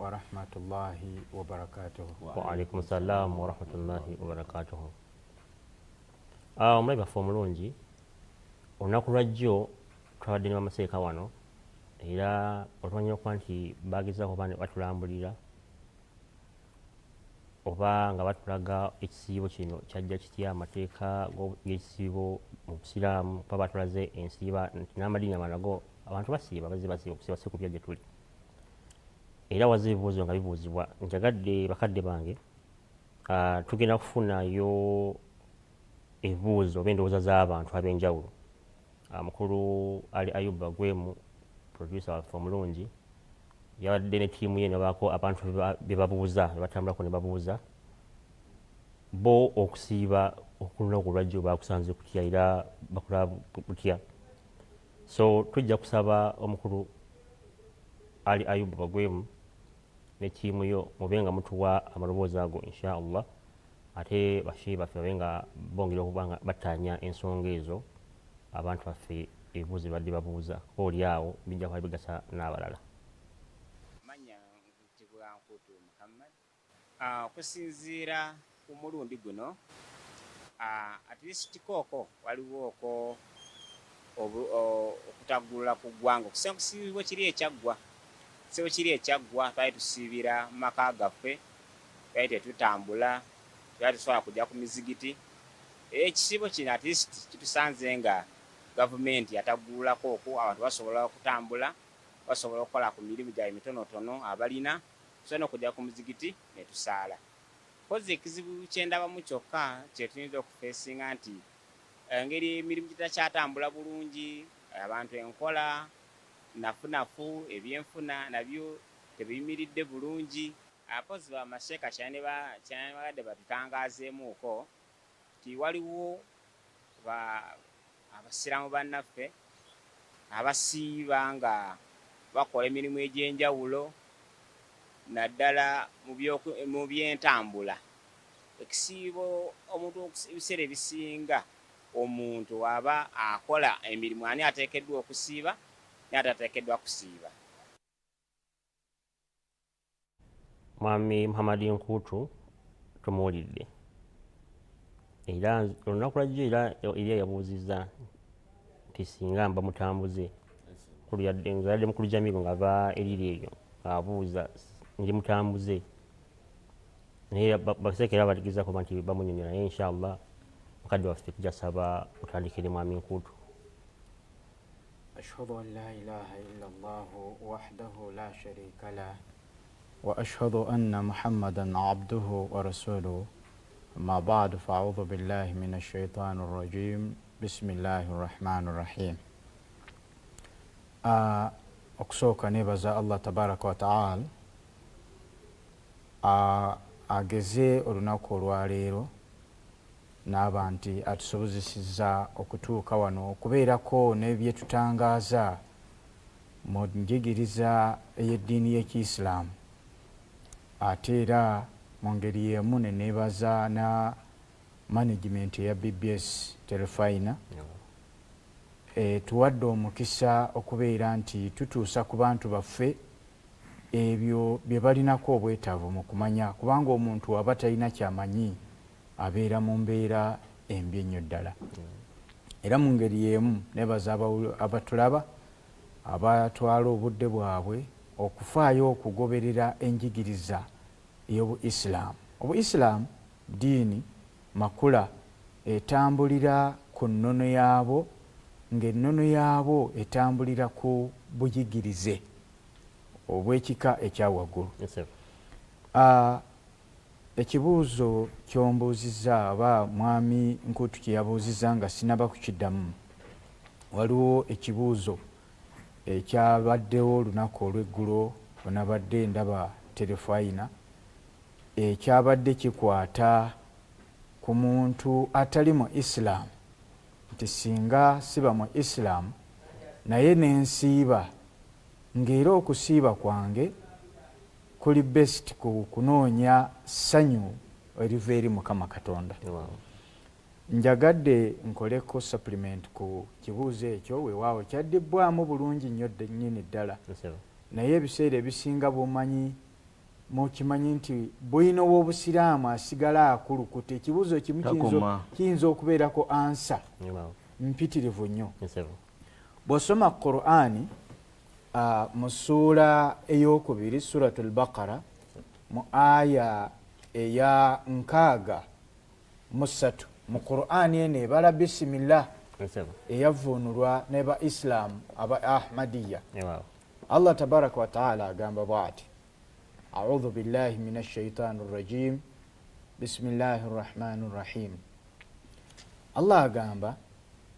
ورحمة الله وبركاته. وعليكم السلام ورحمة الله وبركاته. Omulaba ffe omulungi olunaku lwajjo twabadde ne bamaseeka wano era olwanya okuba nti bagezaako oba batulambulira oba nga batulaga ekisiibo kino kyajja kitya amateeka g'ekisiibo mu busiraamu kuba batulaze ensiiba nti n'amadiini amalala go abantu basiiba basiiba okusiiba si kupya gye tuli era wazze ebibuuzo nga bibuuzibwa njagadde bakadde bange tugenda kufunayo ebibuuzo oba endowooza z'abantu ab'enjawulo. Mukulu Ali Ayuba Gwemu producer waffe omulungi yabadde ne ttiimu ye nebaako abantu be babuuza be batambulako ne babuuza bo okusiiba okulunaku lwajjo bakusanze kutya era bakola kutya. So tujja kusaba omukulu Ali Ayuba Bagwemu ne ttiimu yo mube nga mutuwa amaloboozi ago insha Allah ate bashehe baffe babe nga bongera okuba nga bataanya ensonga ezo abantu baffe ebibuuzo bibadde babuuza ooli awo bijja kuba bigasa n'abalala. Manya nkutibwa Nkutu Muhammad. Okusinziira ku mulundi guno at least kooko waliwo oko okutaggulula ku ggwanga okusiibwa kiri ekyaggwa sebo kiri ekyaggwa twali tusiibira mu maka gaffe twali tetutambula twali tusobola kujja ku mizigiti ekisiibo kino at least kitusanze nga gavumenti yataggululako okwo abantu basobola okutambula basobola okukola ku mirimu gyabwe mitonotono abalina tusobola okujja ku muzigiti ne tusaala. Kozi ekizibu kyendabamu kyokka kyetuyinza okufeesinga nti engeri emirimu gitakyatambula bulungi abantu enkola nafunafu ebyenfuna nabyo tebiyimiridde bulungi apozi bamasheeka kyanebadde batutangaazeemuuko ti waliwo abasiraamu bannaffe abasiiba nga bakola emirimu egy'enjawulo naddala mu byentambula. Ekisiibo omuntu ebiseera ebisinga omuntu aba akola emirimu ani ateekeddwa okusiiba ne atateekeddwa kusiiba. Mwami Muhammad Nkutu tumuwulidde era olunaku lwajjo era yabuuzizza nti singa mba mutambuze yadde mukulu Jamigo ng'ava eriri eryo abuuza ndi mutambuze naye baseeka era bategeezako nti bamunyonyola naye inshallah mukadde waffe tujja saba mutandikire Mwami Nkutu. أشهد أن لا إله إلا الله وحده لا شريك له وأشهد أن محمدا عبده ورسوله أما بعد فأعوذ بالله من الشيطان الرجيم بسم الله الرحمن الرحيم. Okusooka nebaza Allah tabaraka wa ta'ala ageze olunaku olwaleero n'aba nti atusobozesezza okutuuka wano okubeerako n'ebyetutangaaza mu njigiriza ey'eddiini y'Ekiislaamu ate era mu ngeri y'emu ne neebaza na management ya BBS Telefayina tuwadde omukisa okubeera nti tutuusa ku bantu baffe ebyo bye balinako obwetaavu mu kumanya kubanga omuntu aba talina kyamanyi abeera mu mbeera embi ennyo ddala. Era mu ngeri y'emu nebaza abatulaba abatwala obudde bwabwe okufaayo okugoberera enjigiriza ey'Obuisiraamu. Obuisiraamu ddiini makula etambulira ku nnono yaabo ng'ennono yaabo etambulira ku buyigirize obw'ekika ekyawaggulu. Ekibuuzo ky'ombuuzizza aba Mwami Nkutu kye yabuuzizza nga sinaba kukiddamu, waliwo ekibuuzo ekyabaddewo olunaku olw'eggulo bwe nabadde ndaba Telefayina ekyabadde kikwata ku muntu atali mu Isilaamu nti singa siba mu Isilaamu naye nensiiba ng'era okusiiba kwange kuli best ku kunoonya ssanyu eriva eri Mukama Katonda. Njagadde nkoleko supplement ku kibuuzo ekyo weewaawo kyaddibbwamu bulungi nnyo nnyini ddala naye ebiseera ebisinga bw'omanyi mukimanyi nti bwino w'obusiraamu asigala akulukuta ekibuuzo kimu kiyinza okubeerako ansa mpitirivu nnyo. bw'osoma Qur'ani mu ssuula ey'okubiri suratul Baqara mu aya eya 63 mu Qur'ani eno ebala bisimillah eyavvuunulwa ne ba Islam aba Ahmadiyya. Allah tabaraka wa taala agamba bw'ati: a'udhu billahi minash shaitanir rajim bismillahir rahmanir rahim. Allah agamba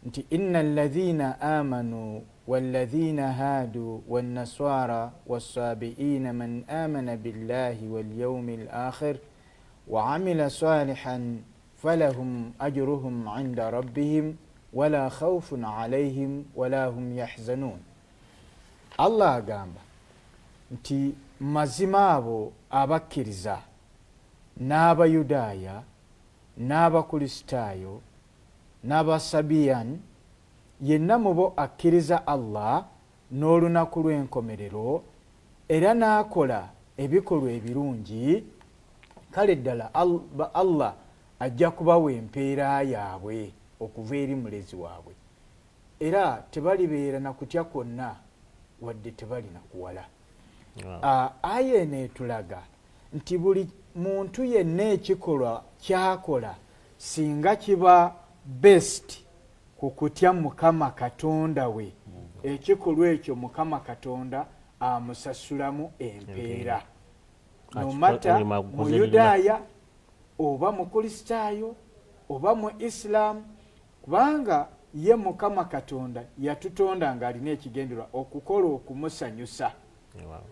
nti innal ladhina amanu والذين هادوا والنصارى والصابئين من آمن بالله واليوم الآخر وعمل صالحا فلهم أجرهم عند ربهم ولا خوف عليهم ولا هم يحزنون. الله agamba nti mazima abo abakkiriza n'abayudaaya n'abakristaayo n'abasabiyan yenna mubo akkiriza Allah n'olunaku lw'enkomerero era n'akola ebikolwa ebirungi, kale ddala Allah ajja kubawa empeera yaabwe okuva eri mulezi waabwe, era tebalibeera na kutya kwonna wadde tebalina kuwala. Aya eno etulaga nti buli muntu yenna ekikolwa kyakola singa kiba best ku kutya Mukama Katonda we, ekikolwa ekyo Mukama Katonda amusasulamu empeera, nomata mu Yudaaya oba mu Kristaayo oba mu Islam, kubanga ye Mukama Katonda yatutonda ng'alina ekigendererwa okukola okumusanyusa.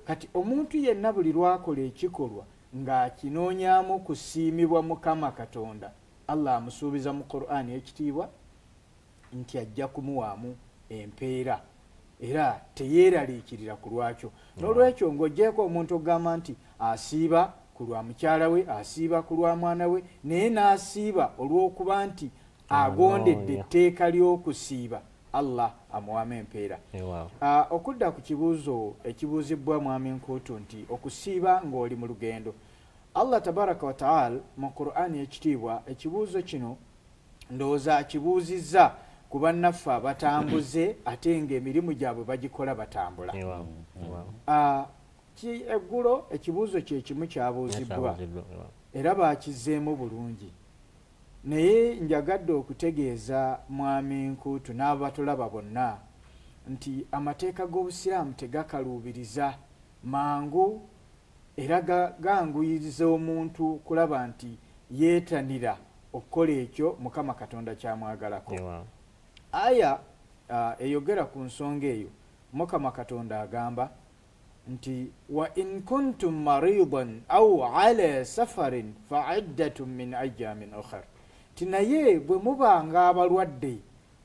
Kati omuntu yenna buli lwakola ekikolwa ng'akinoonyaamu kusiimibwa Mukama Katonda, Allah amusuubiza mu Qur'ani ekitiibwa nti ajja kumuwaamu empeera era teyeeraliikirira ku lwakyo. N'olwekyo ng'oggyeko omuntu ogamba nti asiiba ku lwa mukyala we, asiiba ku lwa mwana we, naye n'asiiba olw'okuba nti agondedde etteeka ly'okusiiba, Allah amuwaamu empeera. Okudda ku kibuuzo ekibuuzibwa mwami Nkuutu nti okusiiba ng'oli mu lugendo, Allah tabaraka wa taala mu Qur'ani ekitiibwa ekibuuzo kino ndowooza akibuuzizza ku bannaffe abatambuze ate ng'emirimu gyabwe bagikola batambula. Eggulo ekibuuzo kye kimu kyabuuzibwa era baakizzeemu bulungi, naye njagadde okutegeeza mwami Nkuutu n'abatulaba bonna nti amateeka g'Obusiraamu tegakaluubiriza mangu era ganguyiriza omuntu kulaba nti yeetanira okukola ekyo Mukama Katonda kyamwagalako. Aya eyogera ku nsonga eyo, Mukama Katonda agamba nti wa in kuntum maridan aw ala safarin fa iddatun min ayyamin ukhar, tinaye bwe mubanga abalwadde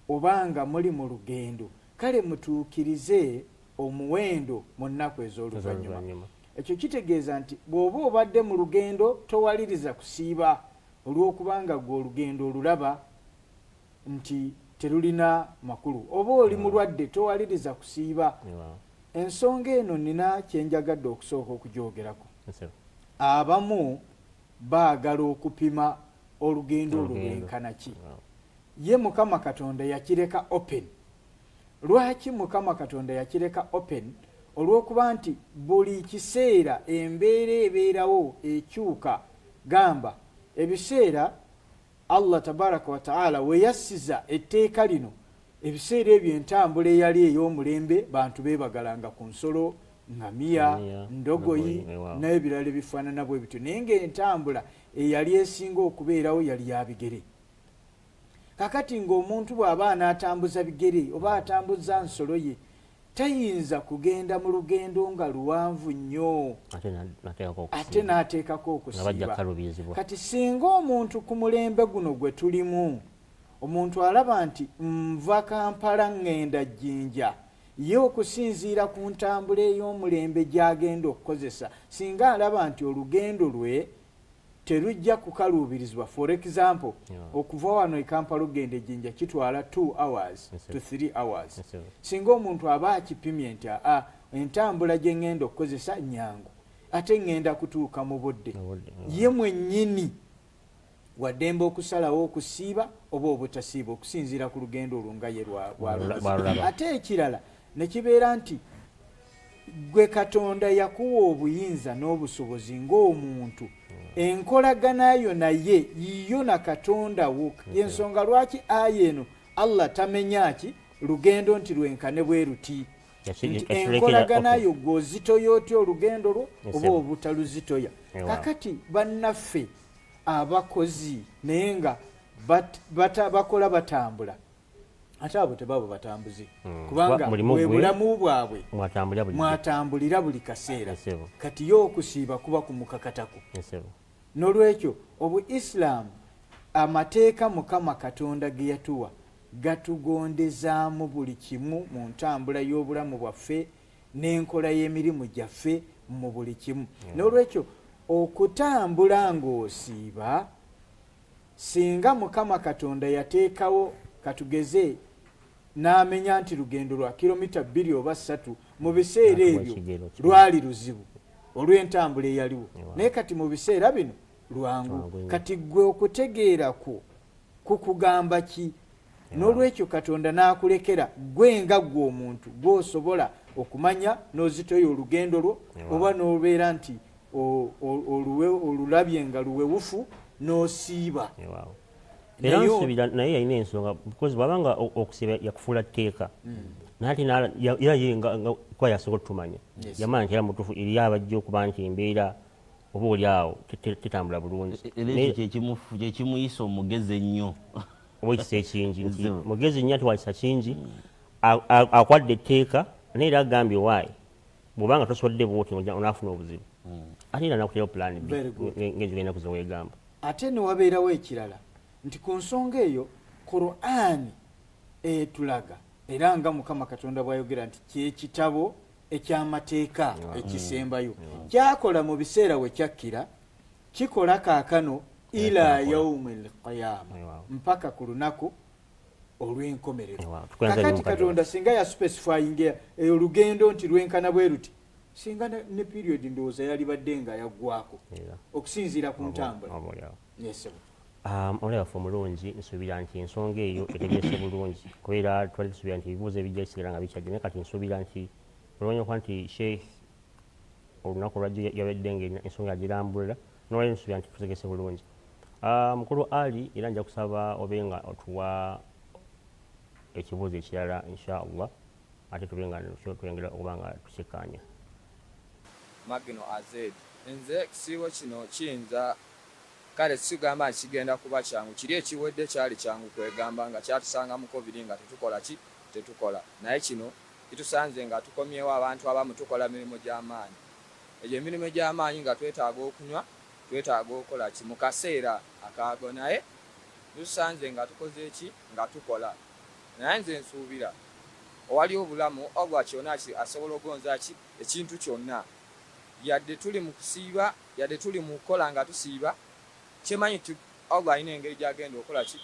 obanga muli mu lugendo kale mutuukirize omuwendo mu nnaku ez'oluvannyuma. Ekyo kitegeeza nti bw'oba obadde mu lugendo towaliriza kusiiba olw'okubanga gwe olugendo olulaba nti terulina makulu, oba oli mulwadde towaliriza kusiiba. Ensonga eno nina kyenjagadde okusooka okugyogerako. Abamu baagala okupima olugendo olwo lwenkana ki. Ye Mukama Katonda yakireka open. Lwaki Mukama Katonda yakireka open? Olw'okuba nti buli kiseera embeera ebeerawo ekyuka. Gamba ebiseera Allah tabaraka wa taala we yassiza etteeka lino, ebiseera ebyo entambula eyali ey'omulembe bantu beebagalanga ku nsolo, ngamiya, ndogoyi n'ebirala ebifaanana bwe bityo, naye ng'entambula eyali esinga okubeerawo yali ya bigere. Kakati ng'omuntu bw'aba anaatambuza bigere oba atambuza nsolo ye, tayinza kugenda mu lugendo nga luwanvu nnyo ate n'ateekako okusiiba. Kati singa omuntu ku mulembe guno gwe tulimu omuntu alaba nti nva Kampala ngenda Jjinja, ye okusinziira ku ntambula ey'omulembe gy'agenda okukozesa, singa alaba nti olugendo lwe terujja kukaluubirizibwa, for example okuva wano e Kampala ogenda Jjinja kitwala 2 hours to 3 hours. Singa omuntu aba akipimye nti entambula gye ngenda okukozesa nyangu, ate ngenda kutuuka mu budde ye mwennyini waddembe okusalawo okusiiba oba obutasiiba okusinziira ku lugendo olwo nga ye lwalulaze. Ate ekirala ne kibeera nti gwe Katonda yakuwa obuyinza n'obusobozi ng'omuntu, enkolagana yo naye yiyo na Katonda wo. Yensonga lwaki aya eno Allah tamenya ki lugendo nti lwenkane bwe ruti, nti enkolagana yo gw'ozitoya otya olugendo lwo oba obutaluzitoya. Kakati bannaffe abakozi naye nga bakola batambula, ate abo tebabo batambuzi kubanga bwe bulamu bwabwe mwatambulira buli kaseera. Kati yo okusiiba kuba kumukakatako. N'olwekyo obu Islam amateeka Mukama Katonda ge yatuwa gatugondezaamu buli kimu mu ntambula y'obulamu bwaffe n'enkola y'emirimu gyaffe mu buli kimu. N'olwekyo okutambula ng'osiiba, singa Mukama Katonda yateekawo katugeze n'amenya nti lugendo lwa kilomita 2 oba 3 mu biseera ebyo lwali luzibu olw'entambula eyaliwo, naye kati mu biseera bino lwangu. Kati gwe okutegeera kukugamba ki? N'olwekyo Katonda n'akulekera gwe nga gwe omuntu gw'osobola okumanya n'ozitoya olugendo lwo, oba n'obeera nti olulabye nga luwewufu n'osiiba. naye yalina ensonga because bwabanga okusiiba yakufuula tteeka nati era ye nga kuba yasobola otumanya yamanya nti era mutuufu eri abajja okuba nti embeera oba oli awo tetambula bulungi. Kyekimuyisa omugezi ennyo oba ekisa ekingi nti mugezi nnyo ati wakisa kingi akwadde etteeka naye era agambye waayi bw'obanga tosobodde bwoti onaafuna obuzibu ate era nakutera plan B ng'egenda kuza weegamba. Ate ne wabeerawo ekirala nti ku nsonga eyo Qur'an etulaga era nga Mukama Katonda bw'ayogera nti kyekitabo eky'amateeka ekisembayo kyakola mu biseera we kyakkira, kikola kaakano ila yaumil qiyama, mpaka ku lunaku olw'enkomerero. Kakati Katonda singa yaspecifyinga olugendo nti lwenkana bwe ruti, singa ne period ndowooza yali badde nga yaggwako okusinziira ku ntambula. Olaba ffe omulungi nsuubira nti ensonga eyo etegeese bulungi kubeera twali tusuubira nti ebibuuzo ebijja bisigala nga bikyajja, naye kati nsuubira nti olwanya okuba nti Sheikh olunaku olwajjo yabadde nga ensonga yagirambulira nolwali nsuubira nti tutegese bulungi. Mukulu Ali era nja kusaba obe nga otuwa ekibuuzo ekirala insha Allah ate tube nga twengera okuba nga tusikkaanya. Magino Azed nze ekisiibo kino kiyinza kale sigamba nti kigenda kuba kyangu, kiri ekiwedde kyali kyangu kwegamba nga kyatusanga mu COVID nga tetukola naye kino kitusanze nga tukomyewo abantu abamu tukola mirimu gy'amaanyi. Egyo emirimu gy'amaanyi nga twetaaga okunywa, twetaaga okukola ki mu kaseera akaago, naye tusanze nga tukoze ki nga tukola. Naye nze nsuubira owali obulamu obwa kyonna asobola ogonza ki ekintu kyonna, yadde tuli mu kusiiba yadde tuli mu kukola nga tusiiba, kyemanyi ti Allah alina engeri gy'agenda okola ki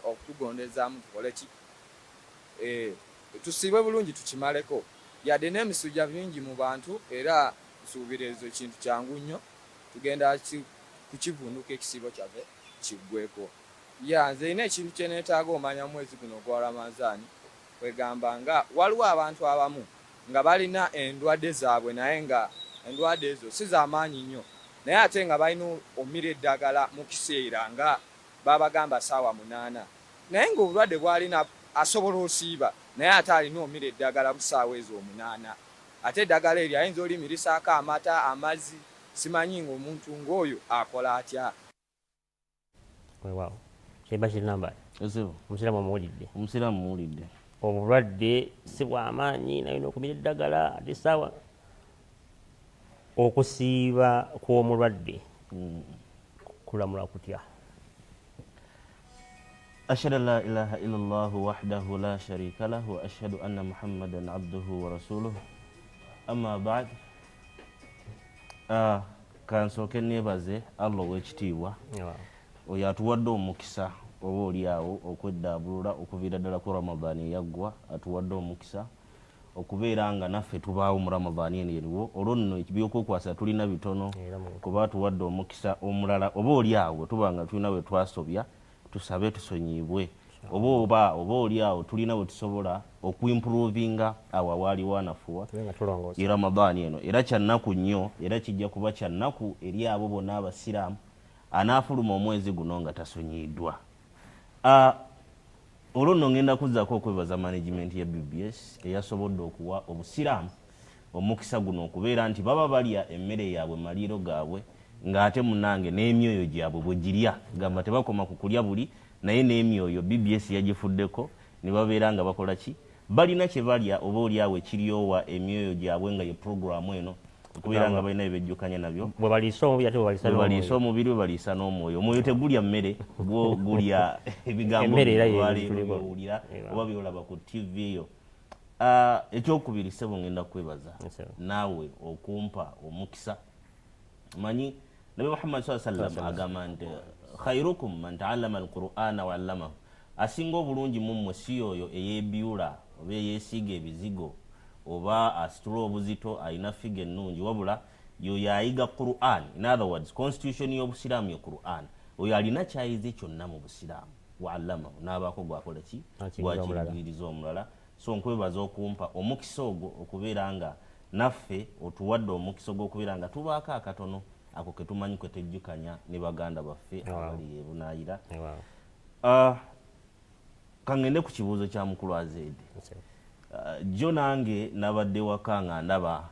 okutugondezaamu tukole ki tusiibe bulungi tukimaleko. Yadde n'emisuja bingi mu bantu era nsuubira ezo kintu kyangu nnyo, tugenda kukivunduka ekisiibo kyaffe kiggweko. Nze ina ekintu kye neetaaga omanya mwezi guno gwa Ramadhan kwegamba nga waliwo abantu abamu nga balina endwadde zaabwe naye nga endwadde ezo si z'amaanyi nnyo, naye ate nga balina omira eddagala mu kiseera nga babagamba ssaawa 8, naye ng'obulwadde bw'alina asobola osiiba naye ate alina omira eddagala mu ssaawa ezo 8. Ate eddagala eryo ayinza olimirisaako amata amazzi, simanyi ng'omuntu ng'oyo akola atya. Kyeba kinamba omusiraamu muwulidde obulwadde si bw'amaanyi nalina okumira eddagala ate ssaawa okusiiba kw'omulwadde kulamula kutya? Ashhadu an la ilaha illallah wahdahu la sharika lahu wa ashhadu anna Muhammadan abduhu wa rasuluhu amma ba'd. Kansooke neebaze Allah ow'ekitiibwa oyo atuwadde omukisa oba oli awo okweddabulula okuviira ddala ku Ramadhan eyaggwa, atuwadde omukisa okubeera nga naffe tubaawo mu Ramadhan eno olwo nno ebyokwekwasa tulina bitono kuba tuwadde omukisa omulala oba oli awo tuba nga tulina we twasobya tusabe tusonyiibwe oba oli awo tulina we tusobola okuimprovinga awo awaaliwo anafuwa i Ramadhan eno era kyannaku nnyo era kijja kuba kyannaku eri abo bonna abasiraamu anaafuluma omwezi guno nga tasonyiiddwa. Olwo nno ngenda kuzzaako okwebaza management ya BBS eyasobodde okuwa obusiraamu omukisa guno okubeera nti baba balya emmere yaabwe maliiro gaabwe ng'ate munange n'emyoyo gyabwe bwe girya gamba tebakoma ku kulya buli naye n'emyoyo BBS yagifuddeko ne babeera nga bakola ki balina kye balya oba oliawo ekiryowa emyoyo gyabwe nga ye puroguramu eno okubeera nga balina ebejjukanya nabyo bwe baliisa omubiri ate baliisa omubiri bwe baliisa n'omwoyo omwoyo tegulya mmere gwo gulya ebigambo byowulira oba byolaba ku TV eyo. Ekyokubiri ssebo ngenda kwebaza naawe okumpa omukisa manyi Nabi Muhammad sallam agamba nti khairukum man ta'allama al-Qur'ana wa 'allamahu asinga obulungi mummwe si oyo eyeebyula oba eyeesiiga ebizigo oba asitula obuzito alina figa ennungi wabula yoyo ayiga Qur'an. In other words, constitution y'obusiraamu ye Qur'an oyo alina kyayize kyonna mu busiraamu wa 'allamahu n'abaako gwakola ki gwakiyigiriza omulala. So nkwebaza okumpa omukisa ogwo okubeera nga naffe otuwadde omukisa ogw'okubeera nga tubaako akatono ako ke tumanyi kwe tejjukanya ne baganda baffe abali ebunaayira. Kangende ku kibuuzo kya mukulu Azedi. Jo nange nabadde waka nga ndaba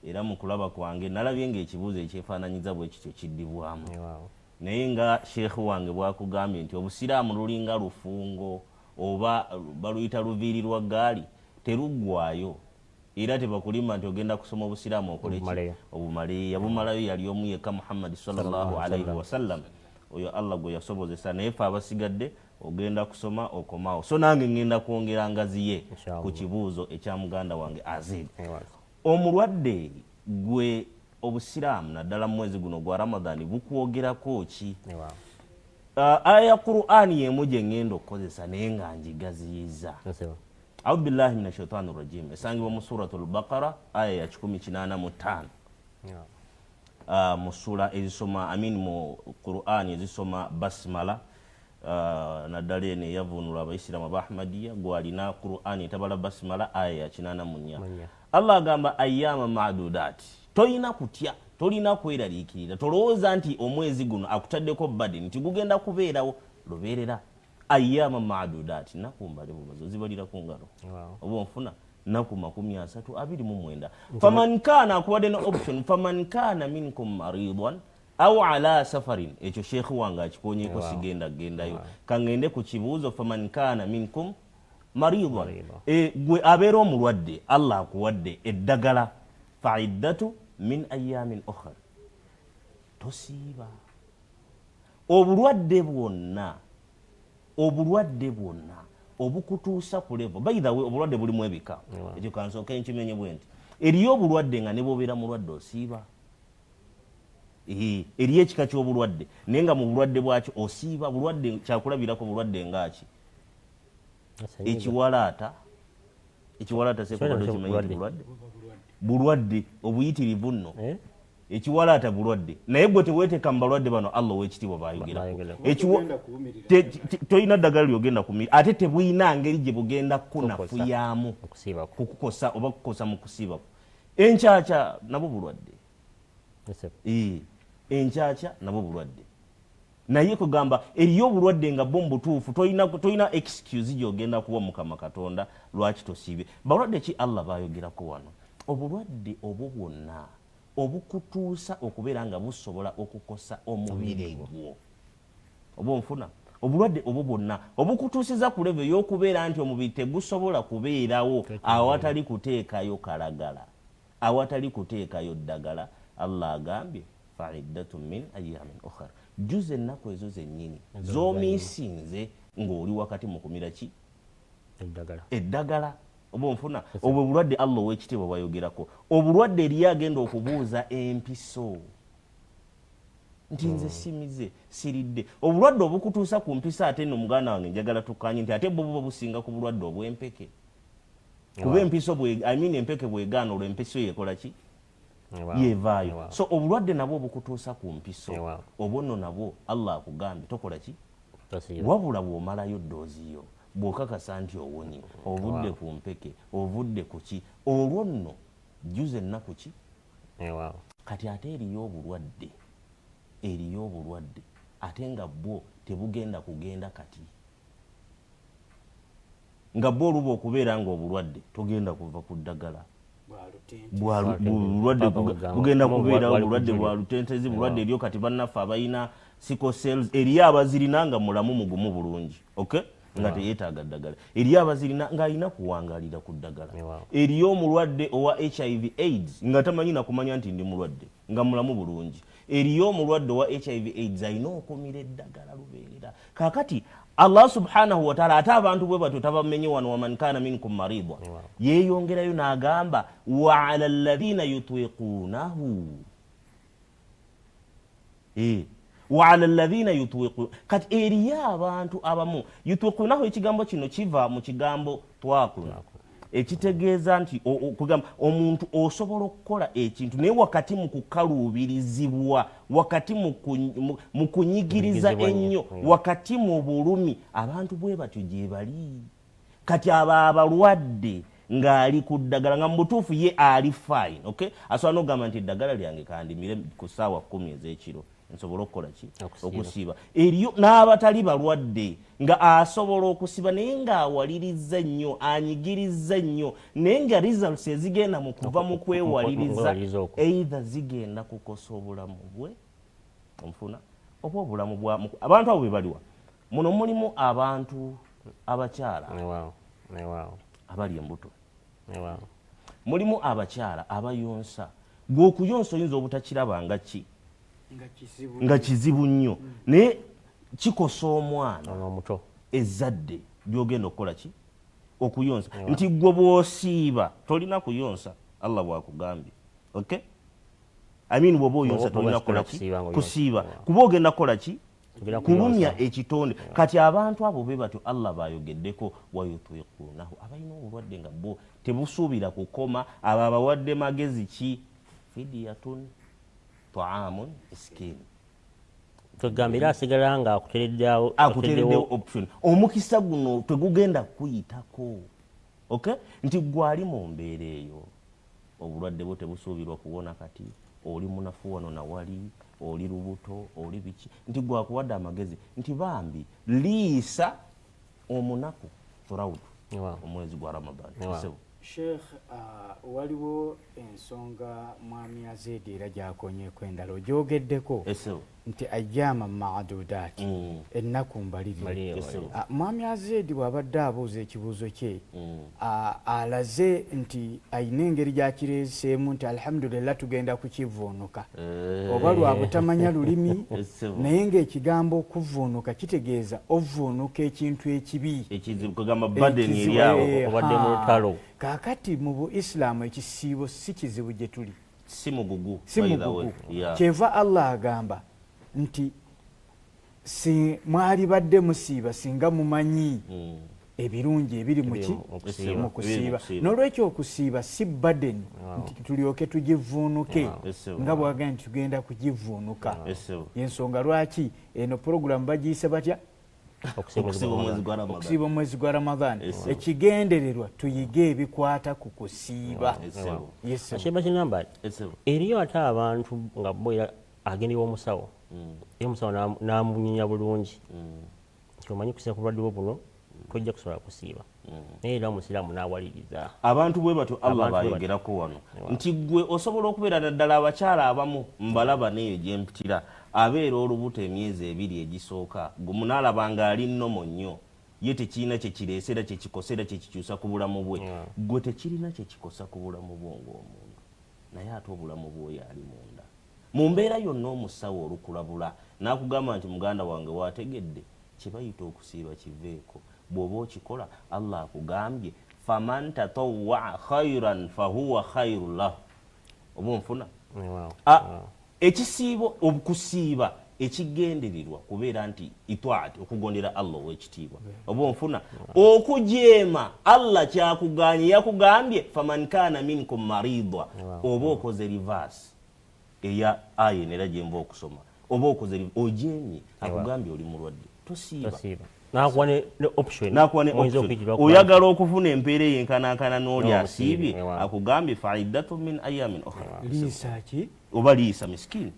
era mu kulaba kwange nalabye ng'ekibuuzo ekyefaananyiza bwe kityo kiddibwamu naye nga sheekhu wange bwakugambye nti obusiraamu lulinga lufungo oba baluyita luviiri lwa gaali teruggwayo era tebakulima nti ogenda kusoma obusiraamu okoleki obumale yabumalayo yali omu yekka Muhammad sallallahu alaihi wasallam oyo Allah gwe yasobozesa naye fe abasigadde ogenda kusoma okomawo. So nange ngenda kwongera ngazi ye ku kibuuzo ekya muganda wange Azid. Omulwadde gwe obusiraamu naddala mu mwezi guno gwa Ramadhan bukwogerako ki? Aya ya Qur'an yemu gye ngenda okukozesa naye nga njigaziyiza. A'udhu billahi minash shaitani rajim. Esangibwa mu suratul Baqara aya ya 185. Mu sura ezisoma mu Qur'an ezisoma basmala naddala eno eyavunula abaisiramu abahmadiya gwalina Qur'an etabala basmala aya ya 84. Allah agamba ayyama ma'dudat. Toyina kutya tolina kweraliikirira tolowooza nti omwezi guno akutaddeko badini nti gugenda kubeerawo lubeerera. Ayyama ma'dudat naku mbale bubazo zibalira ku ngalo oba onfuna naku 329. Faman kana akuwadde no option faman kana minkum maridan aw ala safarin ekyo sheekhu wange akikonyeko sigenda gendayo kangende ku kibuuzo faman kana minkum maridan gwe abeera omulwadde Allah akuwadde eddagala fa'iddatu min ayyamin ukhra tosiiba obulwadde bwonna obukutuusa ku level. By the way obulwadde bulimu ebika ekyo kansooka enkimenye bwenti eriyo obulwadde nga ne bwobeera mulwadde osiiba eriyo ekika ky'obulwadde naye nga mu bulwadde bwakyo osiiba. Bulwadde kyakulabirako bulwadde ngaaki ekiwalaata sekimanyi bulwadde obuyitirivu nno ekiwalaata bulwadde naye gwe teweeteka mu balwadde bano Allah ow'ekitiibwa bayogerako tolina ddagala lyogenda kumira ate tebuyina ngeri gye bugenda kunafuyamu kukukosa oba kukosa mu kusiibako. Enkyakya nabo bulwadde enkyakya nabo bulwadde naye kugamba eriyo obulwadde nga bo mubutuufu tolina excuse gyogenda kuwa Mukama Katonda lwaki tosiibye. Balwadde ki Allah bayogerako wano? Obulwadde obwo bwonna obukutuusa okubeera nga busobola okukosa omubiri gwo oba onfuna. Obulwadde obwo bwonna obukutuusiza ku level y'okubeera nti omubiri tegusobola kubeerawo awatali kuteekayo kalagala awatali kuteekayo ddagala. Allah agambye fa'iddatu min ayyamin ukhra juze ennaku ezo zennyini z'omiisinze ng'oli wakati mu kumira ki eddagala oba onfuna. Obwo bulwadde Allah ow'ekitiibwa bwayogerako. Obulwadde eriyo agenda okubuuza empiso nti nze simize siridde. Obulwadde obukutuusa ku mpisa ate nno muganda wange njagala tukkanye nti ate bwo buba businga ku bulwadde obw'empeke. kuba empiso empeke bwegaana olwo empiso yekola ki yevaayo. So obulwadde nabwo obukutuusa ku mpiso obwo nno nabwo Allah akugambye tokola ki wabula bw'omalayo ddoozi yo bw'okakasa nti owonye ovudde ku mpeke ovudde ku ki olwo nno jjuza ennaku ki kati ate eriyo obulwadde ate nga bwo tebugenda kugenda kati nga bwo oluba okubeera nga obulwadde togenda kuva ku ddagala bulwadde bugenda kubeera obulwadde bwa lutentezi bulwadde eryo kati bannaffe abalina sickle cells eriyo abazirina nga mulamu mugumu bulungi okay nga teyeetaaga ddagala eriyo abazirina ng'alina kuwangalira ku ddagala eriyo omulwadde owa HIV AIDS nga tamanyi nakumanya nti ndi mulwadde nga mulamu bulungi eriyo omulwadde owa HIV AIDS alina okumira eddagala lubeerera kakati Allah subhanahu wa ta'ala ate abantu bwe batyo tabamenye wano waman kana minkum marida yeeyongerayo n'agamba wa ala alladhina yutwiqunahu وعلى الذين يطوقون kati eriyo abantu abamu yutwiqunahu ekigambo kino kiva mu kigambo twaquna ekitegeeza nti kugamba omuntu osobola okukola ekintu naye wakati mu kukaluubirizibwa wakati mu kunyigiriza ennyo wakati mu bulumi abantu bwe batyo gye bali kati abalwadde ng'ali ku ddagala nga mu butuufu ye ali fine okay asobola n'okugamba nti eddagala lyange kandimire ku ssaawa 10 ez'ekiro nsobola okukola ki okusiiba eriyo n'abatali balwadde nga asobola okusiba naye ng'awaliriza nnyo anyigiriza nnyo naye nga results ezigenda mu kuva mu kwewaliriza either zigenda kukosa obulamu bwe omufuna oba obulamu bwa abantu abo be baliwa muno mulimu abantu abakyala abali embuto mulimu abakyala abayonsa gw'okuyonsa oyinza obutakiraba nga ki nga kizibu nnyo naye kikosa omwana omuto ezzadde byogenda okukola ki okuyonsa nti gwe bw'osiiba tolina kuyonsa Allah bwakugambye okay I mean bw'oba oyonsa tolina kukola ki kusiiba kuba ogenda kukola ki kulumya ekitonde kati abantu abo be batyo Allah bayogeddeko wayutwiqunahu abalina obulwadde nga bo tebusuubira kukoma abo abawadde magezi ki fidiyatun ta'amun miskin tugambira asigala nga akutereddewo option omukisa guno tegugenda kuyitako okay nti gwali mu mbeera eyo obulwadde bwo tebusuubirwa kuwona kati oli munafu wano nawali oli lubuto oli biki nti gwakuwadde amagezi nti bambi liisa omunaku throughout omwezi gwa Ramadhan Sheikh waliwo ensonga mwami Azedi era gyakonyeeko endala ogyogeddeko nti ajama maadudaati ennaku mbalirire mwami Azedi bw'abadde abuuza ekibuuzo kye alaze nti ayina engeri gyakireeseemu nti alhamdulillah tugenda kukivuunuka oba lwabutamanya lulimi naye ng'ekigambo okuvuunuka kitegeeza ovuunuka ekintu ekibi kugamba burden eri awo obadde mu lutalo kakati mu Buislamu ekisiibo si kizibu gye tuli si mugugu kyeva Allah agamba nti si mwali badde musiiba singa mumanyi ebirungi ebiri mu kusiiba n'olwekyo okusiiba si burden nti tulyoke tugivuunuke nga bwagamba nti tugenda kugivuunuka yensonga lwaki eno puroguramu bagiyise batya okusiiba omwezi gwa Ramadhan ekigendererwa tuyige ebikwata ku kusiiba akiba kinamba eriyo ate abantu nga bo agendebwa omusawo era omusawo n'amunyinya bulungi kyomanyi kusiiba ku bulwadde bwo buno tojja kusobola kusiiba naye era omusiraamu n'awaliriza abantu bwe batyo Allah bayogerako wano nti gwe osobola okubeera naddala abakyala abamu mbalaba neeyo gyempitira abeera olubuto emyezi 2 egisooka gwe munaalaba nga ali nnomo nnyo ye tekirina kyekireesera kyekikosera kyekikyusa ku bulamu bwe gwe tekirina kyekikosa ku bulamu bwo ng'omuntu naye ate obulamu bwoyo ali munda mu mbeera yonna omusawo olukulabula n'akugamba nti muganda wange wategedde kye bayita okusiiba kiveeko bw'oba okikola Allah akugambye faman tatawwa khairan fahuwa khairu lahu oba onfuna ekisiibo okusiiba ekigenderirwa kubeera nti itwaati okugondera Allah ow'ekitiibwa oba onfuna okujeema Allah kyakuganye yakugambye faman kana minkum maridwa oba okoze reverse eya aya nera gyemba okusoma oba okoze ojeemye akugambye oli mulwadde tosiiba nakwane option oyagala okufuna empeera eyenkanankana n'oli asiibye akugambye faidatu min ayamin ukhra liisaki oba liisa miskini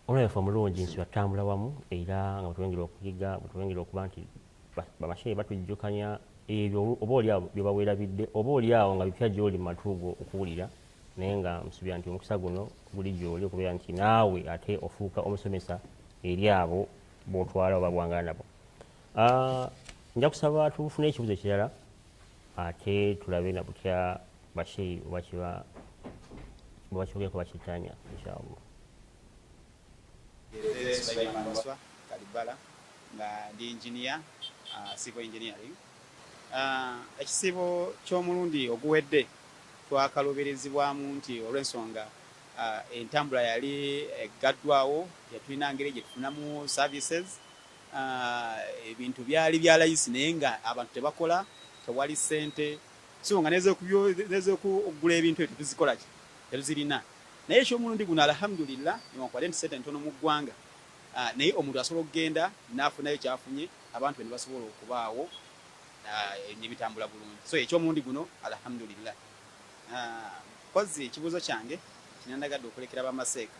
olwefa mulungi nsi batambula wamu era nga bwetwengera okuyiga bwetwengera okuba nti bamasheyi batujjukanya ebyo oba oliawo byebaweerabidde oba oliawo nga bipya gy'oli mu matuugo okuwulira naye nga nsubira nti omukisa guno guli gy'oli okubeera nti naawe ate ofuuka omusomesa eri abo b'otwala oba bwangana nabo. Nja kusaba tufune ekibuzo ekirala ate tulabe na butya basheyi oba kiba bakyogerako bakitanya inshallah. Kalibala nga ndi engineer civil engineering. Ekisibo ky'omulundi oguwedde twakalubirizibwamu nti olw'ensonga entambula yali eggaddwawo yatulina ngeri gye tufunamu services ebintu byali bya layisi naye nga abantu tebakola tewali ssente so nga neze okugula ebintu ebyo tuzikola ki tetuzirina naye eky'omulundi guno alhamdulillah newankubadde nti ssente ntono mu ggwanga naye omuntu asobola okugenda n'afunayo kyafunye abantu ne basobola okubaawo n'ebitambula bulungi so eky'omulundi guno alhamdulillah. Kozi ekibuuzo kyange kinandagadde okulekera bamaseeka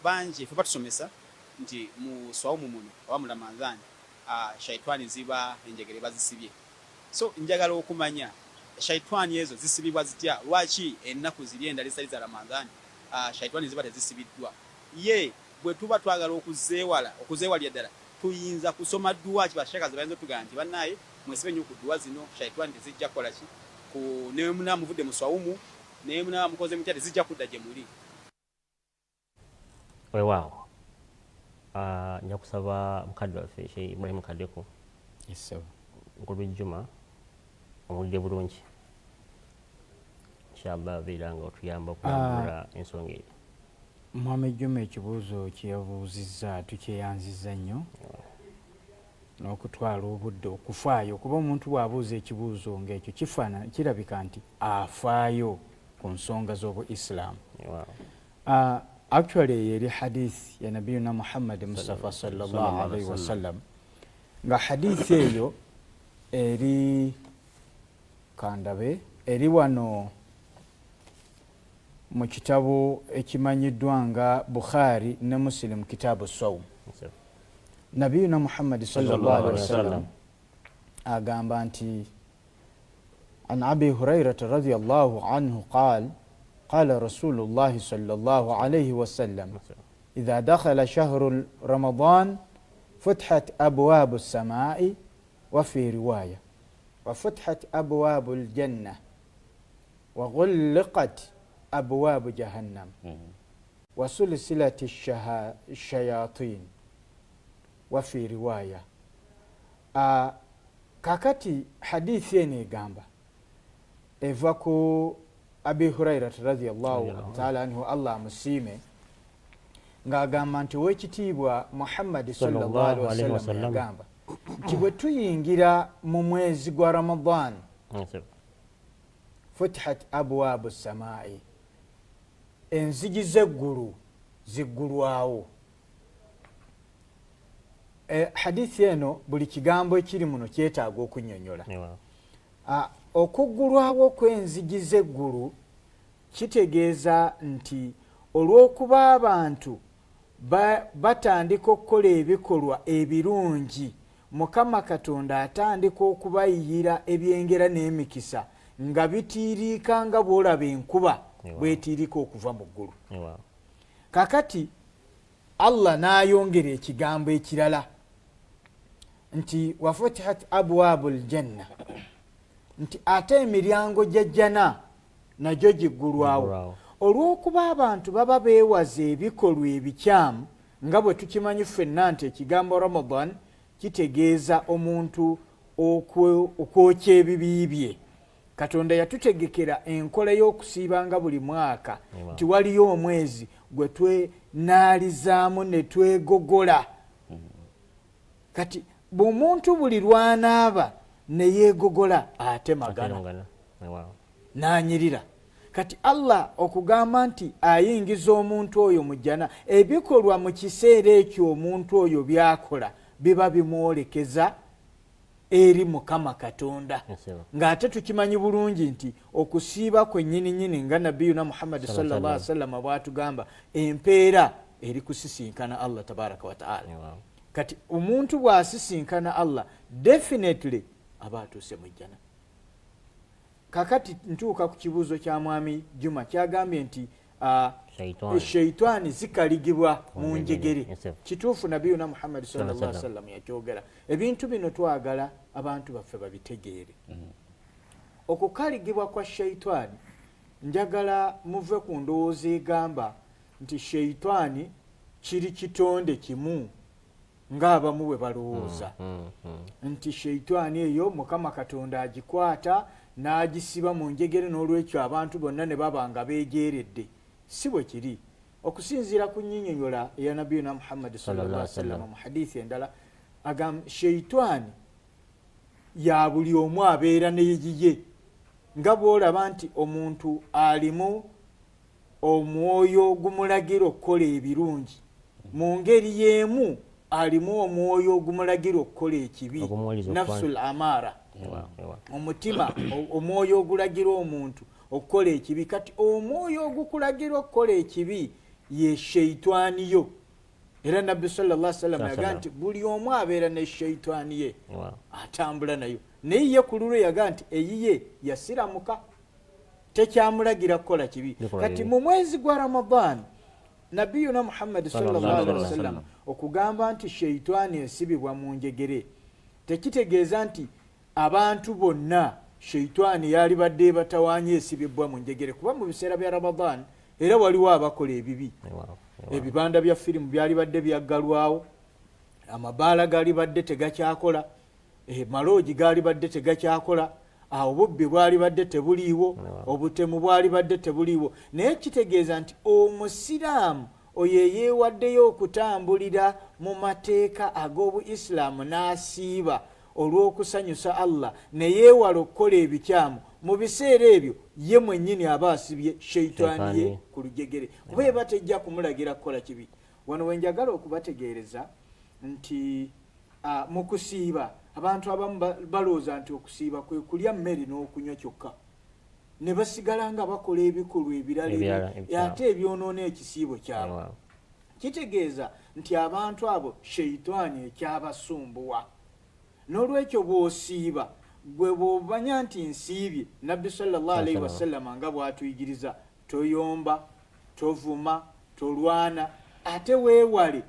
bangi ffe batusomesa nti mu swawumu muno oba mu Ramadhan shaitani ziba enjegere bazisibye so njagala okumanya shaitani ezo zisibibwa zitya lwaki ennaku ziri endala ezitali za Ramadhan shaitani ziba tezisibiddwa ye bwe tuba twagala okuzeewalya ddala tuyinza kusoma dduwa ki bashakazi bayinza otugamba nti bannaye mwesibe nnyo ku dduwa zino shaitani tezijja kukola ki ne munamuvudde mu swawumu ne munamukoze mutya tezijja kudda gye muli. Weewaawo nja kusaba mukadde waffe Sheikh Ibrahim Kadeko Nkulujjuma omulidde bulungi inshallah abeera nga otuyamba okulambula ensonga eyo. Muhammad Juma ekibuuzo kyeyabuuzizza tukyeyanziza nnyo n'okutwala obudde okufaayo kuba omuntu bw'abuuza ekibuuzo ng'ekyo kirabika nti afaayo ku nsonga z'obu Islam. Actually yeri hadith ya nabiyuna Muhammad Mustafa sallallahu alaihi wasallam nga hadith eyo eri kandabe eri wano mu kitabu ekimanyiddwa nga Bukhari ne Muslim kitabu Sawm. Nabiyuna Muhammad sallallahu alaihi wasallam agamba nti an Abi Hurairah radhiyallahu anhu qala قال رسول الله صلى الله عليه وسلم إذا دخل شهر رمضان فتحت أبواب السماء وفي رواية وفتحت أبواب الجنة وغلقت أبواب جهنم وسلسلة الشياطين وفي رواية كاكاتي حديثين جامبا إفاكو Abi Hurairah radhiyallahu ta'ala anhu Allah musime ng'agamba nti ow'ekitiibwa Muhammad sallallahu alaihi wasallam agamba nti bwe tuyingira mu mwezi gwa Ramadhan futihat abwaabu samaa'i enzigi z'eggulu ziggulwawo. Hadithi eno buli kigambo ekiri muno kyetaaga okunnyonnyola. Okuggulwawo kw'enzigi z'eggulu kitegeeza nti olw'okuba abantu batandika okukola ebikolwa ebirungi Mukama Katonda atandika okubayiyira ebyengera n'emikisa nga bitiiriika nga bw'olaba enkuba bwetiirika okuva mu ggulu. Kakati Allah n'ayongera ekigambo ekirala nti wafutihat abwaabul janna nti ate emiryango gy'ejjana nagyo giggulwawo olw'okuba abantu baba beewaza ebikolwa ebikyamu nga bwe tukimanyi ffenna nti ekigambo Ramadhan kitegeeza omuntu okwokya ebibi bye Katonda yatutegekera enkola y'okusiibanga buli mwaka nti waliyo omwezi gwe twenaalizaamu ne twegogola. Kati bw'omuntu buli lwanaaba ne yeegogola atemagana n'anyirira. Kati Allah okugamba nti ayingiza omuntu oyo mu jjana, ebikolwa mu kiseera ekyo omuntu oyo byakola biba bimwolekeza eri Mukama Katonda. Ng'ate tukimanyi bulungi nti okusiiba kwennyini nga Nabiyuna Muhammad sallallahu alaihi wasallam bw'atugamba, empeera eri kusisinkana Allah tabaraka wa ta'ala. Kati omuntu bw'asisinkana Allah definitely aba atuuse mu jjana. Kakati ntuuka ku kibuuzo kya mwami Juma kyagambye nti shaitani zikaligibwa mu njegere. Kituufu Nabiyuna Muhammad sallallahu alaihi wasallam yakyogera. Ebintu bino twagala abantu baffe babitegeere. Okukaligibwa kwa shaitani njagala muve ku ndowooza egamba nti shaitani kiri kitonde kimu ng'abamu bwe balowooza nti shaitani eyo Mukama Katonda agikwata n'agisiba mu njegere, n'olwekyo abantu bonna ne baba nga beejeeredde. Si bwe kiri. Okusinziira ku nnyinnyonnyola eya Nabiyuna Muhammad sallallahu alaihi wasallam mu hadithi endala agamba shaitani ya buli omu abeera n'eyiye, nga bw'olaba nti omuntu alimu omwoyo ogumulagira okukola ebirungi, mu ngeri y'emu alimu omwoyo ogumulagira okukola ekibi, nafsul amara, omutima omwoyo ogulagira omuntu okukola ekibi. Kati omwoyo ogukulagira okukola ekibi ye shaitani yo. Era Nabbi sallallahu alaihi wasallam yaga nti buli omu abeera ne shaitani ye atambula nayo, naye ye ku lulwe yaga nti eyiye yasiramuka, tekyamulagira kukola kibi. Kati mu mwezi gwa Ramadhan Nabiyuna Muhammad sallallahu alaihi wasallam okugamba nti shaitani esibibwa mu njegere tekitegeeza nti abantu bonna shaitani yali badde batawaanye esibibwa mu njegere, kuba mu biseera bya Ramadhan era waliwo abakola ebibi. Ebibanda bya firimu byali badde byaggalwawo, amabaala gali badde tegakyakola, maloogi gali badde tegakyakola, obubbi bwali badde tebuliiwo, obutemu bwali badde tebuliiwo. Naye kitegeeza nti omusiraamu oyo eyeewaddeyo okutambulira mu mateeka ag'obuislaamu n'asiiba olw'okusanyusa Allah ne yeewala okukola ebikyamu, mu biseera ebyo ye mwennyini aba asibye shaitani ye ku lujegere, kuba eba tejja kumulagira kukola kibi. Wano wenjagala okubategeereza nti mu kusiiba abantu abamu balowooza nti okusiiba kwe kulya mmere n'okunywa kyokka, ne basigala nga bakola ebikolwa ebirala ate ebyonoona ekisiibo kyabwe. Kitegeeza nti abantu abo shaitani ekyabasumbuwa. N'olwekyo bw'osiiba gwe bw'omanya nti nsiibye, Nabbi sallallahu alaihi wasallam nga bw'atuyigiriza, toyomba, tovuma, tolwana, ate weewale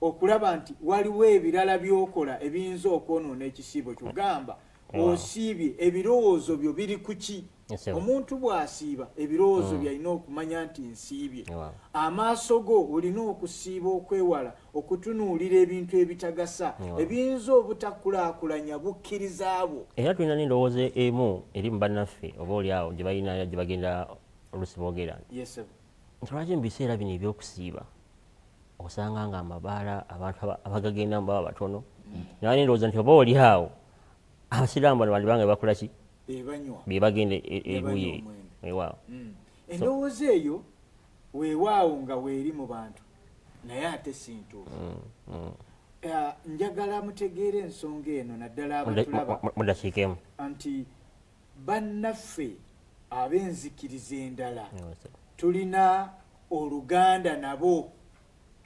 okulaba nti waliwo ebirala by'okola ebiyinza okwonoona ekisiibo kyo. Gamba osiibye, ebirowoozo byo biri ku ki? Omuntu bw'asiiba ebirowoozo byalina okumanya nti nsiibye. Amaaso go olina okusiiba okwewala okutunuulira ebintu ebitagasa ebiyinza obutakulaakulanya bukkiriza bwo. Era tulina n'endowooza emu eri mu bannaffe oba oliawo gye balina gye bagenda oluusi boogera nti lwaki mu biseera bino eby'okusiiba osanga nga amabaala abantu abagagendamu baba batono. Naye n'endowooza nti oba oliawo abasiraamu bano bandibanga bakola ki? Bebagenda ebuye. Endowooza eyo weewaawo nga weeri mu bantu naye ate si ntuufu. Njagala mutegeere ensonga eno naddala abatulaba mudakiikemu nti bannaffe ab'enzikiriza endala tulina oluganda nabo,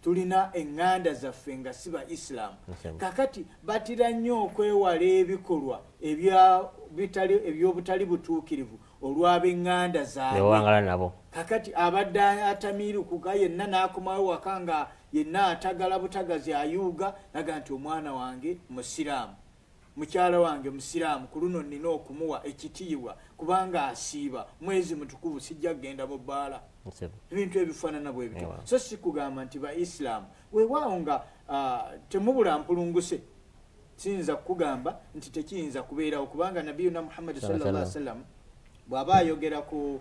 tulina eŋŋanda zaffe nga si ba Islam. Kakati batira nnyo okwewala ebikolwa eby'obutali butuukirivu olw'ab'eŋŋanda zaabwe. Kakati abadde atamiirukuga yenna n'akomawo waka nga yenna atagala butagazi ayuuga naga nti omwana wange musiraamu, mukyala wange musiraamu, ku luno nnina okumuwa ekitiibwa kubanga asiiba mwezi mutukuvu, sijja kgenda mu bbaala. Ebintu ebifaanana bwe bityo. So si kugamba nti ba Islam weewaawo nga temubula mpulunguse, siyinza kugamba nti tekiyinza kubeerawo kubanga Nabiyuna Muhammad sallallahu alaihi wasallam bw'aba ayogera ku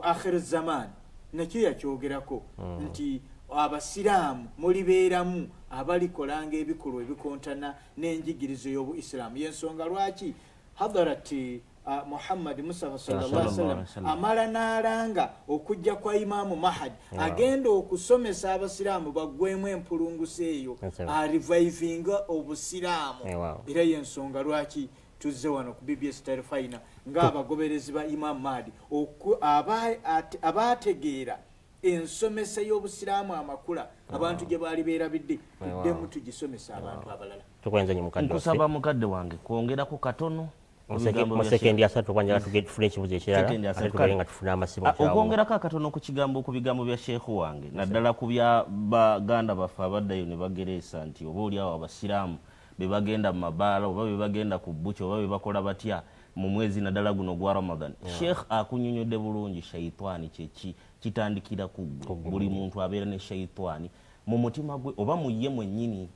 akhir zaman nakyo yakyogerako nti abasiraamu mulibeeramu abalikolanga ebikolwa ebikontana n'enjigirizo y'obuisiraamu. Yensonga lwaki hadarati Muhammad Mustafa sallallahu alaihi wasallam amala n'alanga okujja kwa Imaamu Mahdi agenda okusomesa abasiraamu baggwemu empulungusi eyo arivivinga obusiraamu. Era yensonga lwaki tuzze wano ku BBS Tarifayina ng'abagoberezi ba Imaamu Mahdi abaategeera ensomesa y'obusiraamu amakula abantu gye baali beerabidde tuddemu tugisomesa abantu abalala. Nkusaba mukadde wange kwongerako katono musekendi asatu kwanja tufune ekibuzo ekirala ate tugere nga tufuna amasimu okwongerako akatono ku bigambo bya sheekhu wange naddala ku bya baganda baffe abaddayo ne bagereesa nti oba oliawo abasiraamu be bagenda mu mabaala oba be bagenda ku bbuki oba be bakola batya mu mwezi naddala guno gwa Ramadhan. Sheekh akunyonyodde bulungi shaitani kyeki kitandikira ku buli muntu abeera ne shaitani mu mutima gwe oba mu ye mwennyini.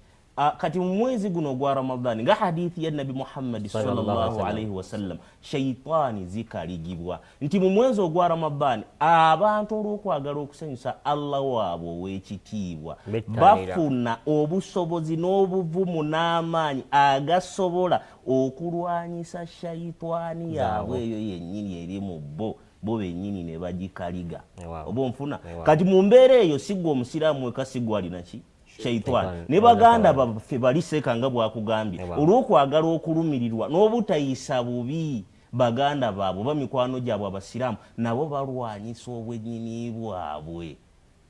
Kati mu mwezi guno gwa Ramadhan nga hadithi ya Nabi Muhammad sallallahu alaihi wasallam shaitani zikaligibwa nti mu mwezi ogwa Ramadhan abantu olw'okwagala okusanyusa Allah waabwe ow'ekitiibwa bafuna obusobozi n'obuvumu n'amaanyi agasobola okulwanyisa shaitani yaabwe eyo yennyini eri mu bo bennyini ne bagikaliga oba onfuna. Kati mu mbeera eyo sigwa omusiraamu weka sigwa alinaki shaitani ne baganda baffe baliseka nga bwakugambye olw'okwagala okulumirirwa n'obutayisa bubi baganda baabwe oba mikwano gyabwe abasiraamu nabo balwanyisa obwennyini bwabwe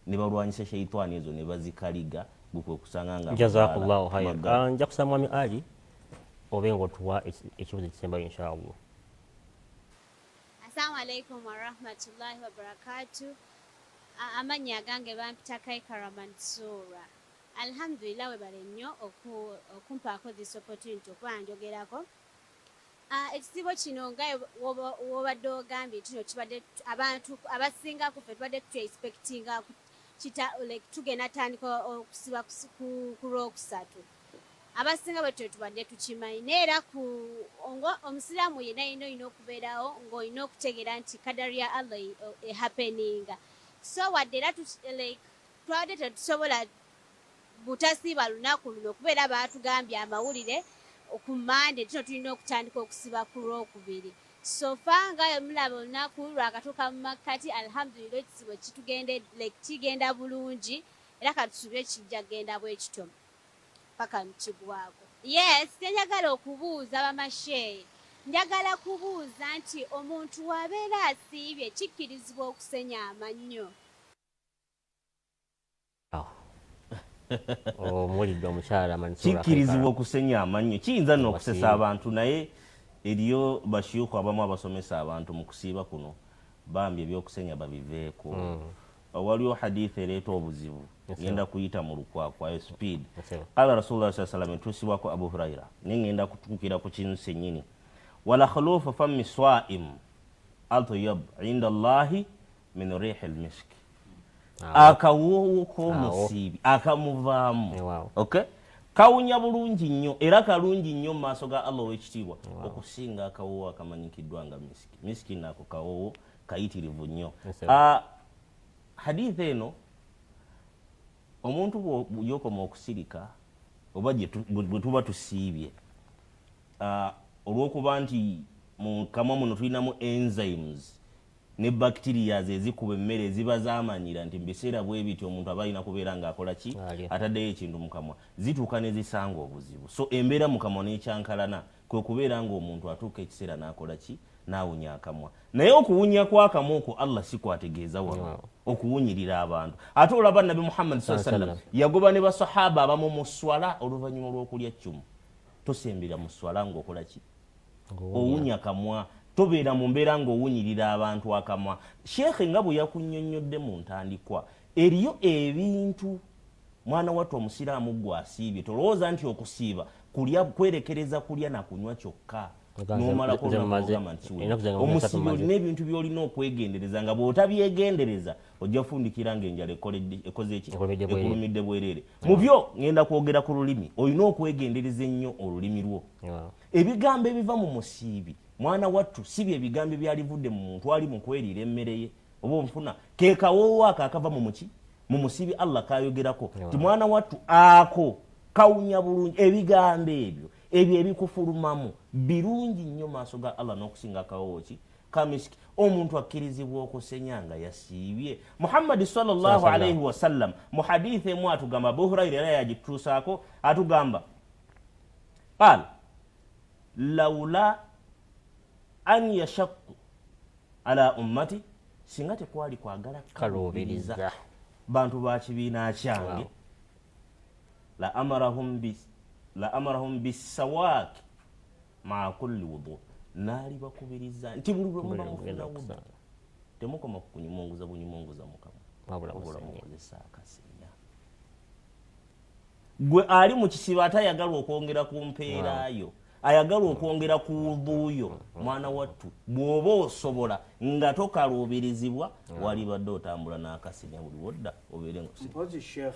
ne balwanyisa shaitani ezo ne bazikaliga gukwe kusanga nga jazakallahu khairan. Nja kusaba Mwami Ali obe ng'otuwa ekibuzo ekisembayo inshallah. Assalamu alaikum warahmatullahi wabarakatuh. Amannya gange bampita Kaikara Mansura. Alhamdulillah webale nnyo okumpaako this opportunity okuba njogerako. Ekisibo kino nga wobadde ogambye kino kibadde abantu abasinga ku ffe tubadde expectinga tugenda tandika okusiba ku Lwokusatu. Abasinga bwe tubadde tukimanyi naye era omusiraamu yenna olina okubeerawo ng'olina okutegeera nti kadari ya Allah happeninga. So wadde era twabadde tetusobola butasiiba lunaku luno okubeera baatugambye amawulire ku Mande kino tulina okutandika okusiba ku Lwokubiri. So far nga mulaba olunaku lwakatuuka mu makkati alhamdulillah ekisibo kigenda bulungi era katusuubire kijja kgenda bwe kito paka mukigwako. Yes, njagala okubuuza bamashehe, njagala kubuuza nti omuntu wabeera asiibye kikkirizibwa okusenya amannyo? Omulidde omukyala Mansura kikkirizibwa okusenya amannyo kiyinza nno okusesa abantu naye eriyo bashiyuku abamu abasomesa abantu mu kusiiba kuno bambi ebyokusenya babiveeko. Waliwo hadithi ereeta obuzibu ngenda kuyita mu lukwakwayo speed. Qala Rasulullah sallallahu alaihi wasallam tusibwako Abu Huraira naye ngenda kutukukira ku kintu sennyini. Wala khulufa fammi swa'im atyab inda Allahi min rihil misk. Akawoowo k'omusiibi akamuvaamu okay kawunya bulungi nnyo era kalungi nnyo mu maaso ga Allah ow'ekitiibwa okusinga akawoowo akamanyikiddwa nga miski. Miski nako kawoowo kayitirivu nnyo. Hadithi eno omuntu yokoma okusirika oba bwe tuba tusiibye olw'okuba nti mu kamwa muno tulinamu enzymes ne bacteria ezikuba emmere eziba zamanyira nti mbiseera bwe bityo omuntu aba alina kubeera ng'akola ki ataddeyo ekintu mu kamwa zituuka ne zisanga obuzibu. So embeera mu kamwa n'ekyankalana kwe kubeera ng'omuntu atuuka ekiseera n'akola ki n'awunya akamwa. Naye okuwunya kw'akamwa okwo Allah si kwategeeza wano okuwunyirira abantu. Ate olaba Nabi Muhammad sallallahu alaihi wasallam yagoba ne basahaba abamu mu swala oluvannyuma lw'okulya ccumu. Tosembera mu swala ng'okola ki owunya akamwa. Tobeera mu mbeera ng'owunyirira abantu akamwa. Sheekhe nga bwe yakunnyonnyodde mu ntandikwa eriyo ebintu mwana wattu omusiraamu gw'asiibye tolowooza nti okusiiba kwerekereza kulya na kunywa kyokka n'omalako n'okugamba nti omusiibi olina ebintu by'olina okwegendereza nga bw'otabyegendereza ojja kufundikira ng'enjala ekoze eki ekulumidde bwereere. Mu byo ngenda kwogera ku lulimi olina okwegendereza ennyo olulimi lwo. Ebigambo ebiva mu musiibi mwana wattu si bye bigambo byalivudde mu muntu ali mu kweriira emmere ye oba onfuna ke kawoowo ako akava mu muki mu musibi Allah kayogerako ti mwana wattu ako kawunya bulungi ebigambo ebyo ebikufulumamu birungi nnyo maaso ga Allah n'okusinga akawoowo ki kamiski omuntu akkirizibwa okusenyanga yasiibye Muhammad sallallahu alayhi wasallam mu hadithi emu atugamba Abu Hurayra era yagituusaako atugamba qala laula an yashaqu ala ummati singa tekwali kwagala kalubiriza bantu ba kibiina kyange la amarahum bisawak maa kulli wudu naali bakubiriza nti buli lwe muba mufuna wudu temukoma kunyumunguza bunyumunguza mukama wabula mukozesa akasenya gwe ali mu kisiba atayagala okwongera ku mpeerayo ayagala okwongera ku wuduyo mwana wattu bw'oba osobola nga tokaluubirizibwa walibadde otambula n'akasenya buli wodda obeere mpozi sheekh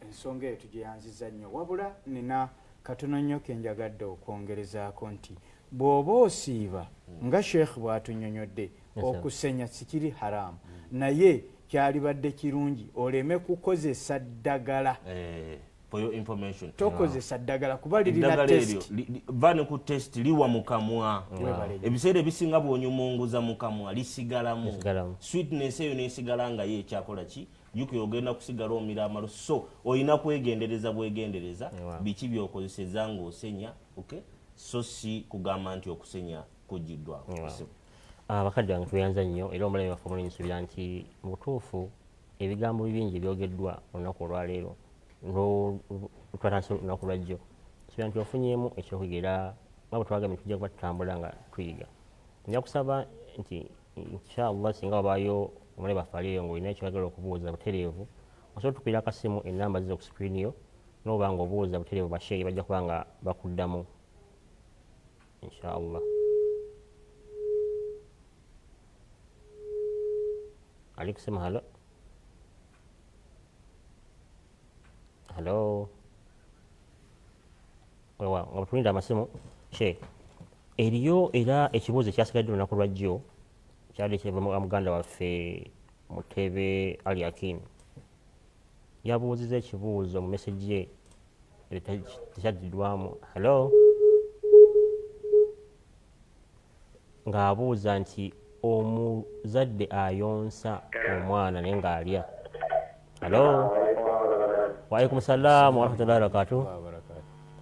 ensonga eyo tugiyanziza nnyo wabula nina katono nnyo kenjagadde okwongerezaako nti bw'oba osiiba nga sheekh bw'atunyonyodde okusenya sikiri haramu naye kyalibadde kirungi oleme kukozesa ddagala for your information tokozesa ddagala kuba lirina test vane ku test liwa mukamwa ebiseera ebisinga bw'onyumunguza mukamwa lisigalamu sweetness eyo nesigala nga ye ekyakola ki yuki ogenda kusigala omira amalo so olina kwegendereza bwegendereza biki byokozeseza ng'osenya okay so si kugamba nti okusenya kujiddwa abakadde bange tuyanza nnyo era omulabe waffe omulungi nsuubira nti mu butuufu ebigambo bingi ebyogeddwa olunaku olwaleero twatandise olunaku lwajjo nsuubira nti ofunyeemu ekyokuyiga nga bwe twagambye tujja kuba tutambula nga tuyiga nja kusaba nti inshallah singa wabaayo omulabe waffe aliyo ng'olina ekyoyagala okubuuza butereevu osobola tukubira akasimu enamba zizo ku screen yo n'oba nga obuuza butereevu basheeyi bajja kuba nga bakuddamu inshallah. Ali kusema halo halo wewa nga tulinda amasimu she eriyo era ekibuuzo ekyasigadde olunaku lwajjo kyali kiva muganda waffe Mutebe Ali Akin yabuuziza ekibuuzo mu meseji ye tekyaddiddwamu halo ng'abuuza nti omuzadde ayonsa omwana naye ng'alya halo waalaikum salaamu warahmatullahi wabarakatuh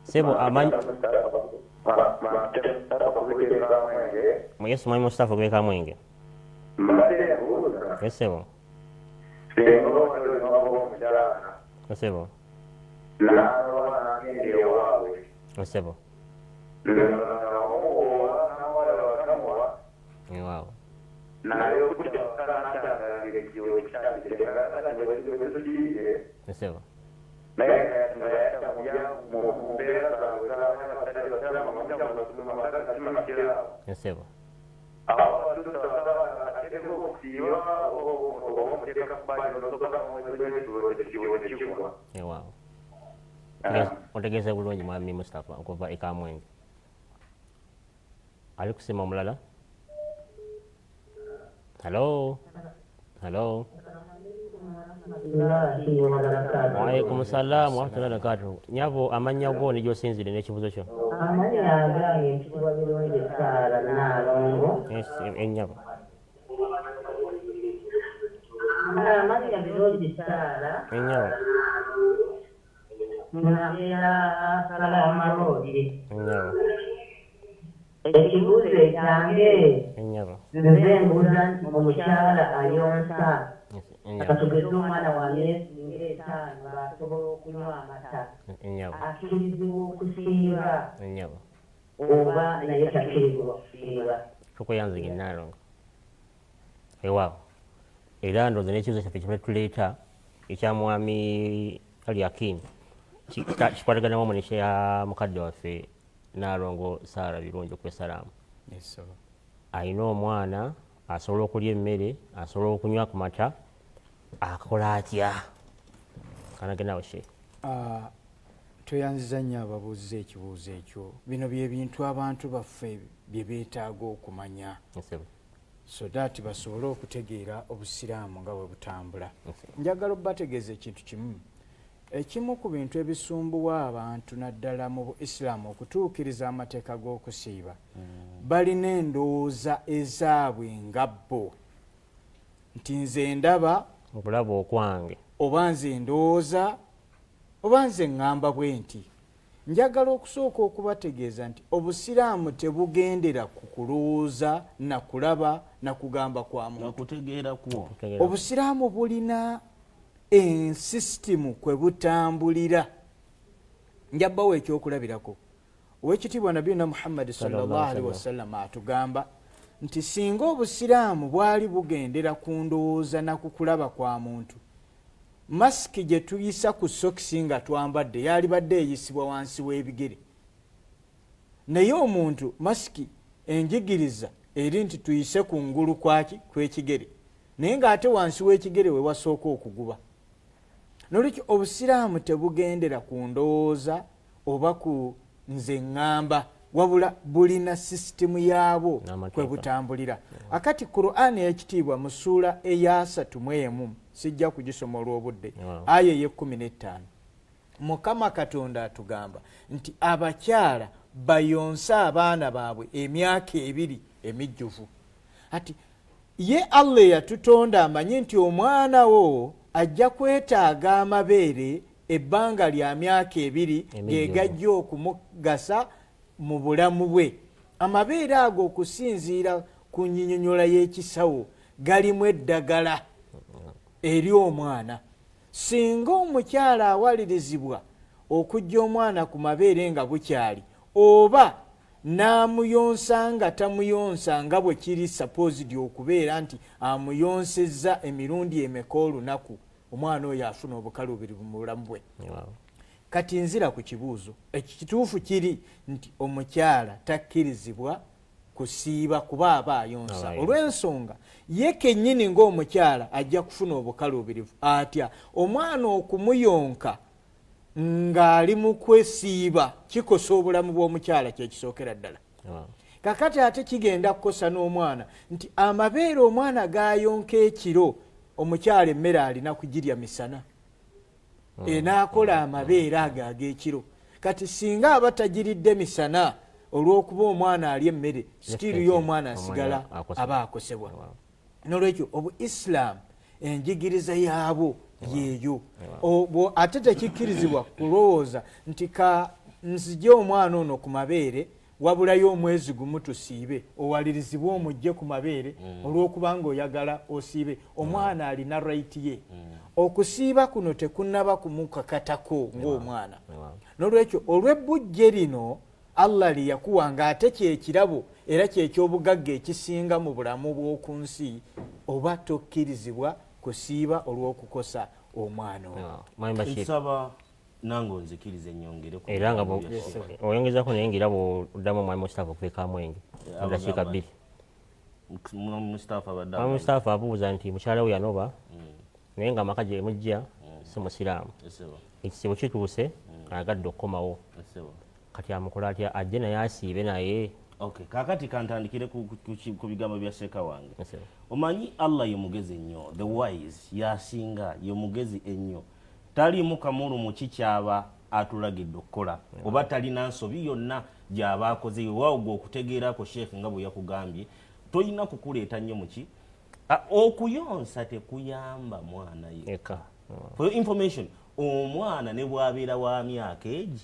sebo amanyi yesu mwami Mustafa gweka mwenge yesebo yesebo yesebo wow yesebo yesebo wow otegeeza bulungi mwami Mustafa okuva ekamwenge ali kusema omulala halo halo waalaikum salaamu warahmatullahi wabarakatuh nyabo amannya go ne gyosinzire n'ekibuzo kyo amanya agange ekitibwa birungi Saala Naalongo ennyabo amanya birungi Saala ennyabo nabeera Salama Road ennyabo ekibuuzo ekyange ennyabo nze mbuuza nti omukyala ayonsa akatugeza omwana wa myezi 5 asobola okunywa amata akkirizibwa okusiiba oba naye takkirizibwa kusiiba tukuyanziga Naalongo ewaawo era ndowooza n'ekibuzo kyaffe kimwe tuleeta ekya mwami Ali Akin kikwataganamu mu nekya mukadde waffe Naalongo Saara birungi okwesalaamu alina omwana asobola okulya emmere asobola okunywa ku mata akola atya kanagenawo she tweyanziza nnyo ababuuziza ekibuuzo ekyo bino bye bintu abantu baffe bye beetaaga okumanya so that basobole okutegeera obusiraamu nga bwe butambula. Njagala obategeeza ekintu kimu. Ekimu ku bintu ebisumbuwa abantu naddala mu Buisiraamu okutuukiriza amateeka g'okusiiba balina endowooza ezaabwe nga bo nti nze ndaba okulaba okwange oba nze ndowooza oba nze ŋŋamba bwe nti. Njagala okusooka okubategeeza nti obusiraamu tebugendera ku kulowooza na kulaba na kugamba kwa muntu. Obusiraamu bulina ensisitimu kwe butambulira. Njabbawo ekyokulabirako. Oweekitiibwa Nabiyuna Muhammad sallallahu alaihi wasallam atugamba nti singa obusiraamu bwali bugendera ku ndowooza na ku kulaba kwa muntu, masiki gye tuyisa ku sokisi nga twambadde yali badde eyisibwa wansi w'ebigere. Naye omuntu masiki enjigiriza eri nti tuyise ku ngulu kw'ekigere, naye ng'ate wansi w'ekigere we wasooka okuguba. Nolwekyo obusiraamu tebugendera ku ndowooza oba ku nze ŋŋamba, wabula bulina sisitimu yaabwo kwe butambulira. Akati Qur'ani ey'ekitiibwa mu ssuula eya 31 sijja kugisoma olw'obudde aya ey'15 Mukama Katonda atugamba nti abakyala bayonse abaana baabwe emyaka 2 emijjuvu. Ati ye Allah yatutonda amanyi nti omwana wo ajja kwetaaga amabeere ebbanga lya myaka 2 gegajja okumugasa mu bulamu bwe. Amabeere ago okusinziira ku nnyinnyonnyola y'ekisawo galimu eddagala eri omwana. Singa omukyala awalirizibwa okujja omwana ku mabeere nga bukyali oba n'amuyonsa nga tamuyonsa nga bwe kiri supposed okubeera nti amuyonsezza emirundi emeka olunaku, omwana oyo afuna obukaluubirivu mu bulamu bwe. Kati nzira ku kibuuzo, ekituufu kiri nti omukyala takkirizibwa kusiiba kuba aba ayonsa olw'ensonga ye kennyini ng'omukyala ajja kufuna obukaluubirivu atya omwana okumuyonka ng'ali mu kwesiiba kikosa obulamu bw'omukyala kyekisookera ddala. Kakati ate kigenda kukosa n'omwana nti amabeere omwana gayonka ekiro omukyala emmere alina kugirya misana n'akola amabeere ago ag'ekiro. Kati singa aba tagiridde misana olw'okuba omwana alya emmere sitiiri y'omwana asigala aba akosebwa. Nolwekyo Obuisiraamu enjigiriza yaabwo yeeyo. Ate tekikkirizibwa kulowooza nti ka nzije omwana ono ku mabeere wabulayo omwezi gumu tusiibe owalirizibwe omujje ku mabeere olw'okuba ng'oyagala osiibe. Omwana alina right ye. Okusiiba kuno tekunnaba kumukakatako ng'omwana. Nolwekyo olw'ebbujje lino Allah liyakuwa ng'ate kyekirabo era kyekyobugagga ekisinga mu bulamu bw'oku nsi, oba tokkirizibwa kusiiba olw'okukosa omwana oyo. Nsaba nange onzikirize ennyongere era nga oyongezako naye ngira bw'oddamu omwami Mustafa okuteeka mwenge dakiika 2. Mwami Mustafa abuuza nti mukyala we yanoba naye nga amaka gye mujja si musiraamu, ekizibu kituuse ayagadde okukomawo, kati amukola atya ajje naye asiibe naye? Kakati kantandikire ku bigambo bya seeka wange. Omanyi Allah ye mugezi ennyo, the wise yasinga ye mugezi ennyo, taliimu kamulumu kikyaba atulagidde okukola oba talina nsobi yonna gy'aba akoze. Waawo gwe okutegeerako sheekh nga bwe yakugambye tolina kukuleeta nnyo muki okuyonsa tekuyamba mwana ye. For your information, omwana ne bw'abeera wa myaka egi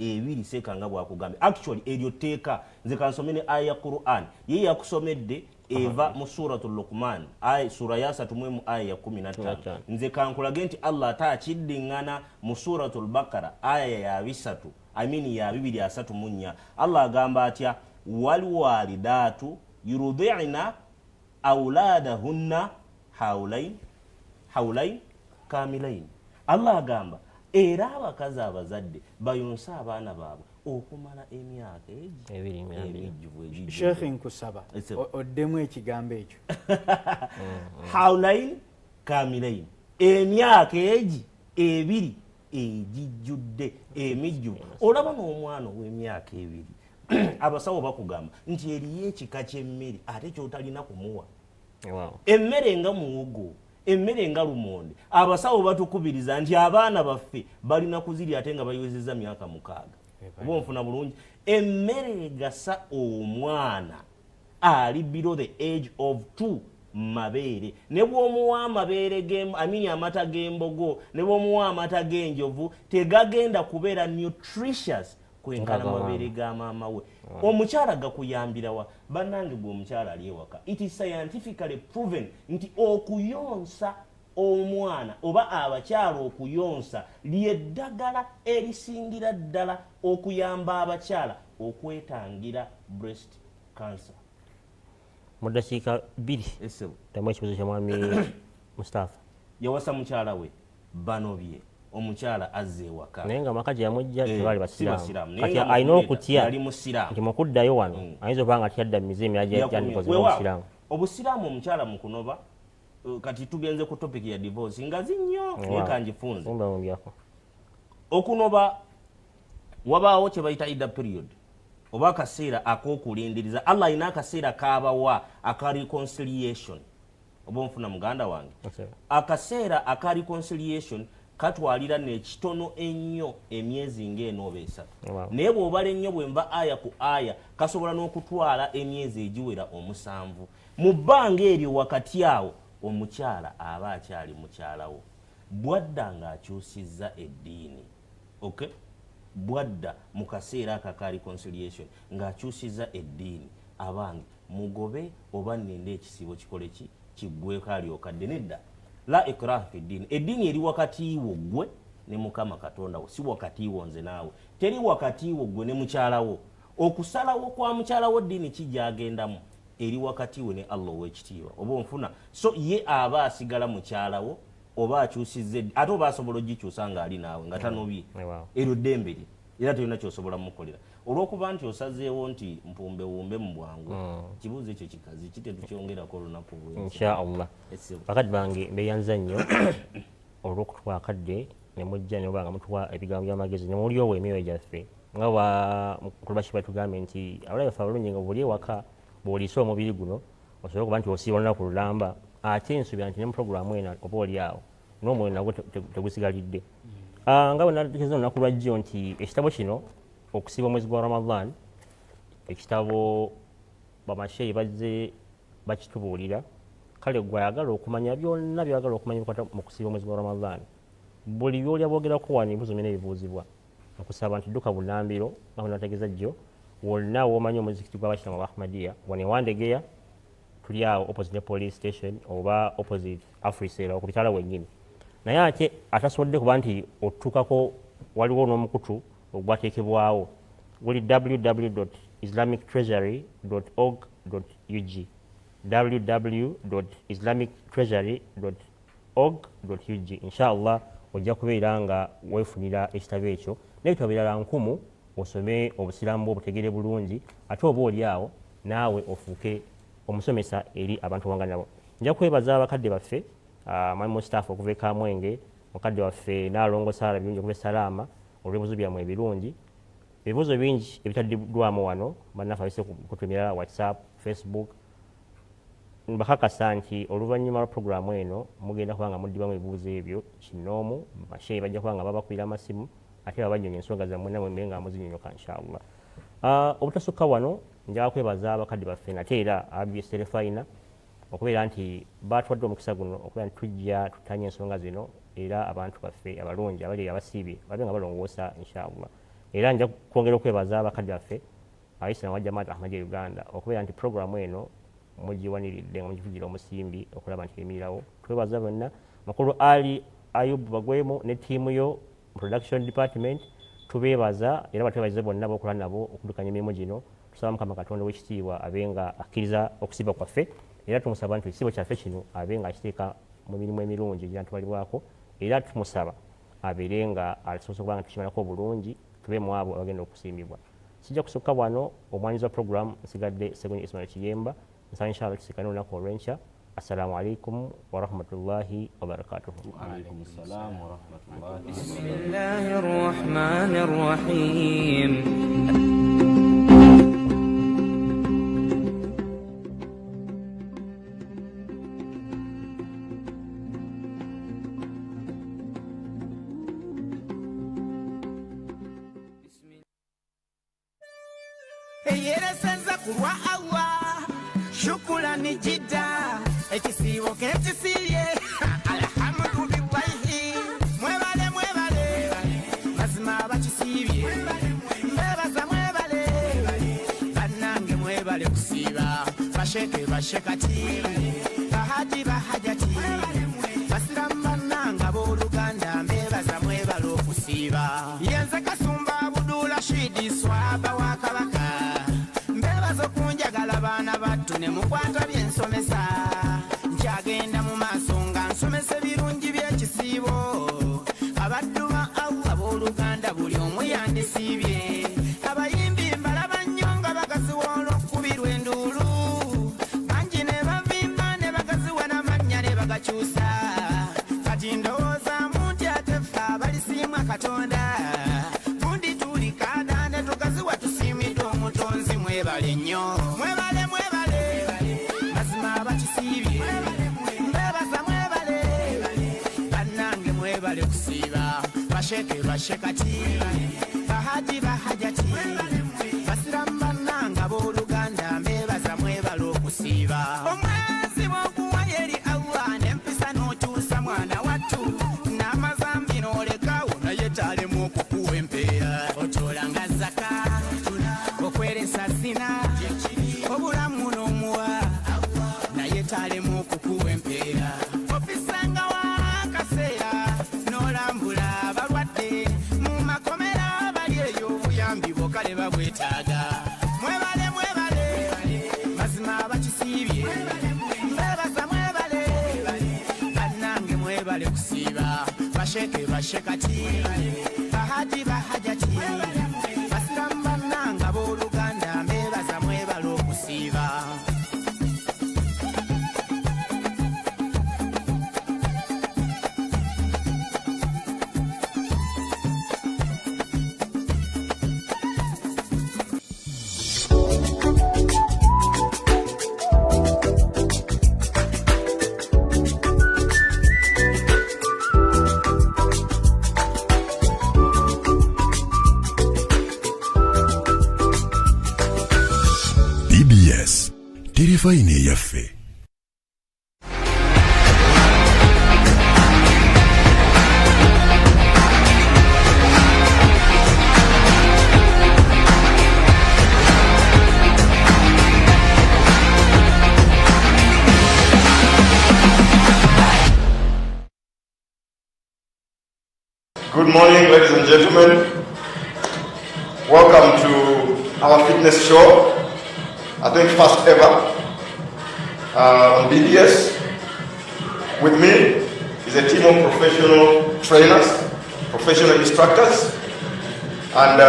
2 seeka nga bwakugambye. Actually eryo teeka nze kansomene aya ya Qur'an ye yakusomedde eva mu suratul Luqman sura ya 3 aya ya 15. Nze kankulage nti Allah ataakiddiŋŋana mu suratul Baqara aya ya 3 ya 234. Allah agamba atya walwalidatu yurdi'na awladahunna hawlain kamilain. Allah agamba era abakazi abazadde bayonsa abaana baabwe okumala emyaka egi. Sheikh nkusaba oddemu ekigambo ekyo. Hawlain kamilain, emyaka egi 2 egijjudde emijjuvu. Olaba n'omwana ow'emyaka 2 abasawo bakugamba nti eriyo ekika ky'emmere ate kyotalina kumuwa. Wow. Emmere nga muwogo, emmere nga lumonde, abasawo batukubiriza nti abaana baffe balina kuzirya ate nga bayiwezezza myaka 6. Oba onfuna bulungi. Emmere egasa omwana ali below the age of 2 mabeere. Ne bw'omuwa amabeere amata g'embogo, ne bw'omuwa amata g'enjovu, tegagenda kubeera nutritious kwenkana mabeere ga maama we. Omukyala gakuyambirawa bannange gwe omukyala ali ewaka. It is scientifically proven nti okuyonsa omwana oba abakyala okuyonsa lyeddagala erisingira ddala okuyamba abakyala okwetangira breast cancer. Mu dakiika 2 tamu ekibuzo kya mwami Mustafa yawasa mukyala we banobye omukyala azze ewaka naye nga maka gye yamujja tebaali basiraamu kati alina okutya nti mukuddayo wano ayinza okuba nga tyadda mu mizimu yandikoze obusiraamu. Obusiraamu omukyala mu kunoba kati tugenze ku topic ya divorce ngazi nnyo nekangifunze. Okunoba wabaawo kye bayita ida period oba akaseera ak'okulindiriza. Allah alina akaseera k'abawa aka reconciliation. Oba onfuna muganda wange akaseera aka reconciliation katwalira n'ekitono ennyo emyezi ng'eno oba 3. Naye bw'obala ennyo bwe mba aya ku aya kasobola n'okutwala emyezi egiwera 7. Mu bbanga eryo wakati awo omukyala aba akyali mukyalawo bwadda ng'akyusizza eddiini. Okay? Bwadda mu kaseera aka reconciliation ng'akyusizza eddiini abange mugobe oba nnende ekisibo kikole kiggweko alyokadde nedda. La ikraha fi ddiini. Eddiini eri wakati wo gwe ne Mukama Katonda wo, si wakati wo nze naawe. Teri wakati wo gwe ne mukyalawo. Okusalawo kwa mukyalawo ddiini kijjagendamu eri wakati we ne Allah ow'ekitiibwa. Oba onfuna so ye aba asigala mukyalawo oba akyusizza ate oba asobola ogikyusa ng'ali naawe nga tanobye eryo ddembe lye era tolina kyosobola mukolera. Olw'okuba nti osazeewo nti mpumbewumbe mu bwangu kibuuzo ekyo kikazi kitetukyongerako olunaku bwe inshallah. Bakadde bange mbeyanza nnyo olw'okutwa akadde ne mujja ne obanga mutuwa ebigambo by'amagezi ne mulyowo emyoyo gyaffe nga mukulubashi batugambye nti abalabe ffe abalungi nga buli ewaka bw'oliisa omubiri guno osobola okuba nti osiiba olunaku lulamba ate ensubira nti ne mu puroguramu eno oba oli awo n'omwoyo nagwo tegusigalidde. Nga bwe nategeeza olunaku lwajjo nti ekitabo kino okusiiba omwezi gwa Ramadhan ekitabo bamasheyi bazze bakitubuulira kale gwe ayagala okumanya byonna byagala okumanya mu kusiiba omwezi gwa Ramadhan buli byolya bwogerako wano ebibuuzo byonna ebibuuzibwa okusaba nti dduka bunambiro nga bwe nategeeza jjo wonna w'omanyi omuzikiti gw'abakiramu Ahmadiyya wano ewandegeya tuli awo opposite ne police station oba opposite Afrisera ku bitala wennyini. Naye ate atasobodde kuba nti otutukako waliwo n'omukutu ogwateekebwawo guli www.islamictreasury.org.ug www.islamictreasury.org.ug. Inshallah ojja kubeera nga weefunira ekitabo ekyo n'ebitabo birala 1000 osome obusiraamu bw'obutegere bulungi ate oba oli awo naawe ofuuke omusomesa eri abantu wanga nabo. Nja kwebaza abakadde baffe mwami Mustafa okuva e Kamwenge, mukadde waffe Naalongo Saala birungi okuva e Salaama olw'ebibuzo byammwe ebirungi. Ebibuzo bingi ebitaddiddwamu wano bannaffe abise kutumira WhatsApp, Facebook. Mbakakasa nti oluvannyuma lwa puroguramu eno mugenda kuba nga muddibamu ebibuuzo ebyo kinoomu. Basheyi bajja kuba nga babakulira amasimu ate babanyonya ensonga zammwe namwe mbe nga muzinyonyoka inshallah. Obutasukka wano njagala kwebaza abakadde baffe nate era ABS Telefayina okubeera nti baatuwadde omukisa guno okubeera nti tujja tutanya ensonga zino era abantu baffe abalungi abali abasiibye babe nga balongoosa inshallah. Era nja kwongera okwebaza abakadde baffe Abaisiraamu wa Jamaat Ahmadiyya Uganda okubeera nti puroguramu eno mugiwaniridde nga mugivugira omusimbi okulaba nti emirirawo. Twebaza bonna makulu Ali Ayub Bagwemo ne ttiimu yo production department tubeebaza era batwebaze bonna bokola nabo okuddukanya emirimu gino. Tusaba Mukama Katonda w'ekitiibwa abe nga akkiriza okusiba kwaffe era tumusaba nti ekisibo kyaffe kino abe nga akiteeka mu mirimu emirungi egyantubalibwako era tumusaba abeere nga alisobola okuba nga tukimalako obulungi tube mu abo abagenda okusiimibwa. Sijja kusukka wano omwanyizi wa puroguramu nsigadde Ssegunyi Ismail Kiyemba nsaba inshallah tusikane olunaku olw'enkya. Assalamu alaikum wa rahmatullahi wa barakatuh. Wa alaikum assalam wa rahmatullahi. Bismillahir rahmanir rahim. eyeresenza kulwa Allah shukrani jidda ekisiibo kekisirye alhamdulillahi mwebale mazima bakisiibye mbebaza mwebale bannange mwebale kusiiba basheke bashekati bahaji bahajati basiramu bannange abooluganda mbebaza mwebale okusiiba yenze kasumba abudula shidi swaba wa kabaka mbebaza okunjagala baana battu ne mukwata byensomesa nkyagenda mu maaso nga nsomesa ebirungi by'ekisiibo abaddu ba Allah abooluganda buli omu yandisiibye abayimbi mbalaba nnyo nga bagaziwoola okukubirwa enduulu bangi ne bavimba ne bagaziwa n'amannya ne bagakyusa kati ndowoozaamu nti ate ffe abalisiimwa Katonda bundi tuli kaada ne tugaziwa tusiimidde omutonzi mwebale nnyo mwebale mazima bakisiibye mbebaza mwebale bannange mwebale kusiiba basheke bashekati bahaji bahajati basiramu bannange abooluganda mbebaza mwebale okusiiba omwezi bw'okuwayo eri Allah n'empisa n'okyusa mwana wattu n'amazambi n'olekawo naye talemu okukuwa empeera otoolanga zaka okweresa zina obulamu n'omuwa naye talemu okukuwa empeera ofisanga wakaseera n'olambula abalwadde mu makomera bali eyo obuyambi bwokale babwetaaga mwebale mazima bakisiibye mbebaza mwebale bannange mwebale kusiiba basheke bashekati bahaji bahajati basiramu bannange abooluganda mbebaza mwebale okusiiba PBS terefayina eyaffe. Good morning, ladies and gentlemen. Welcome to our fitness show. I think first ever on BBS. With me is a team of professional trainers, professional instructors, and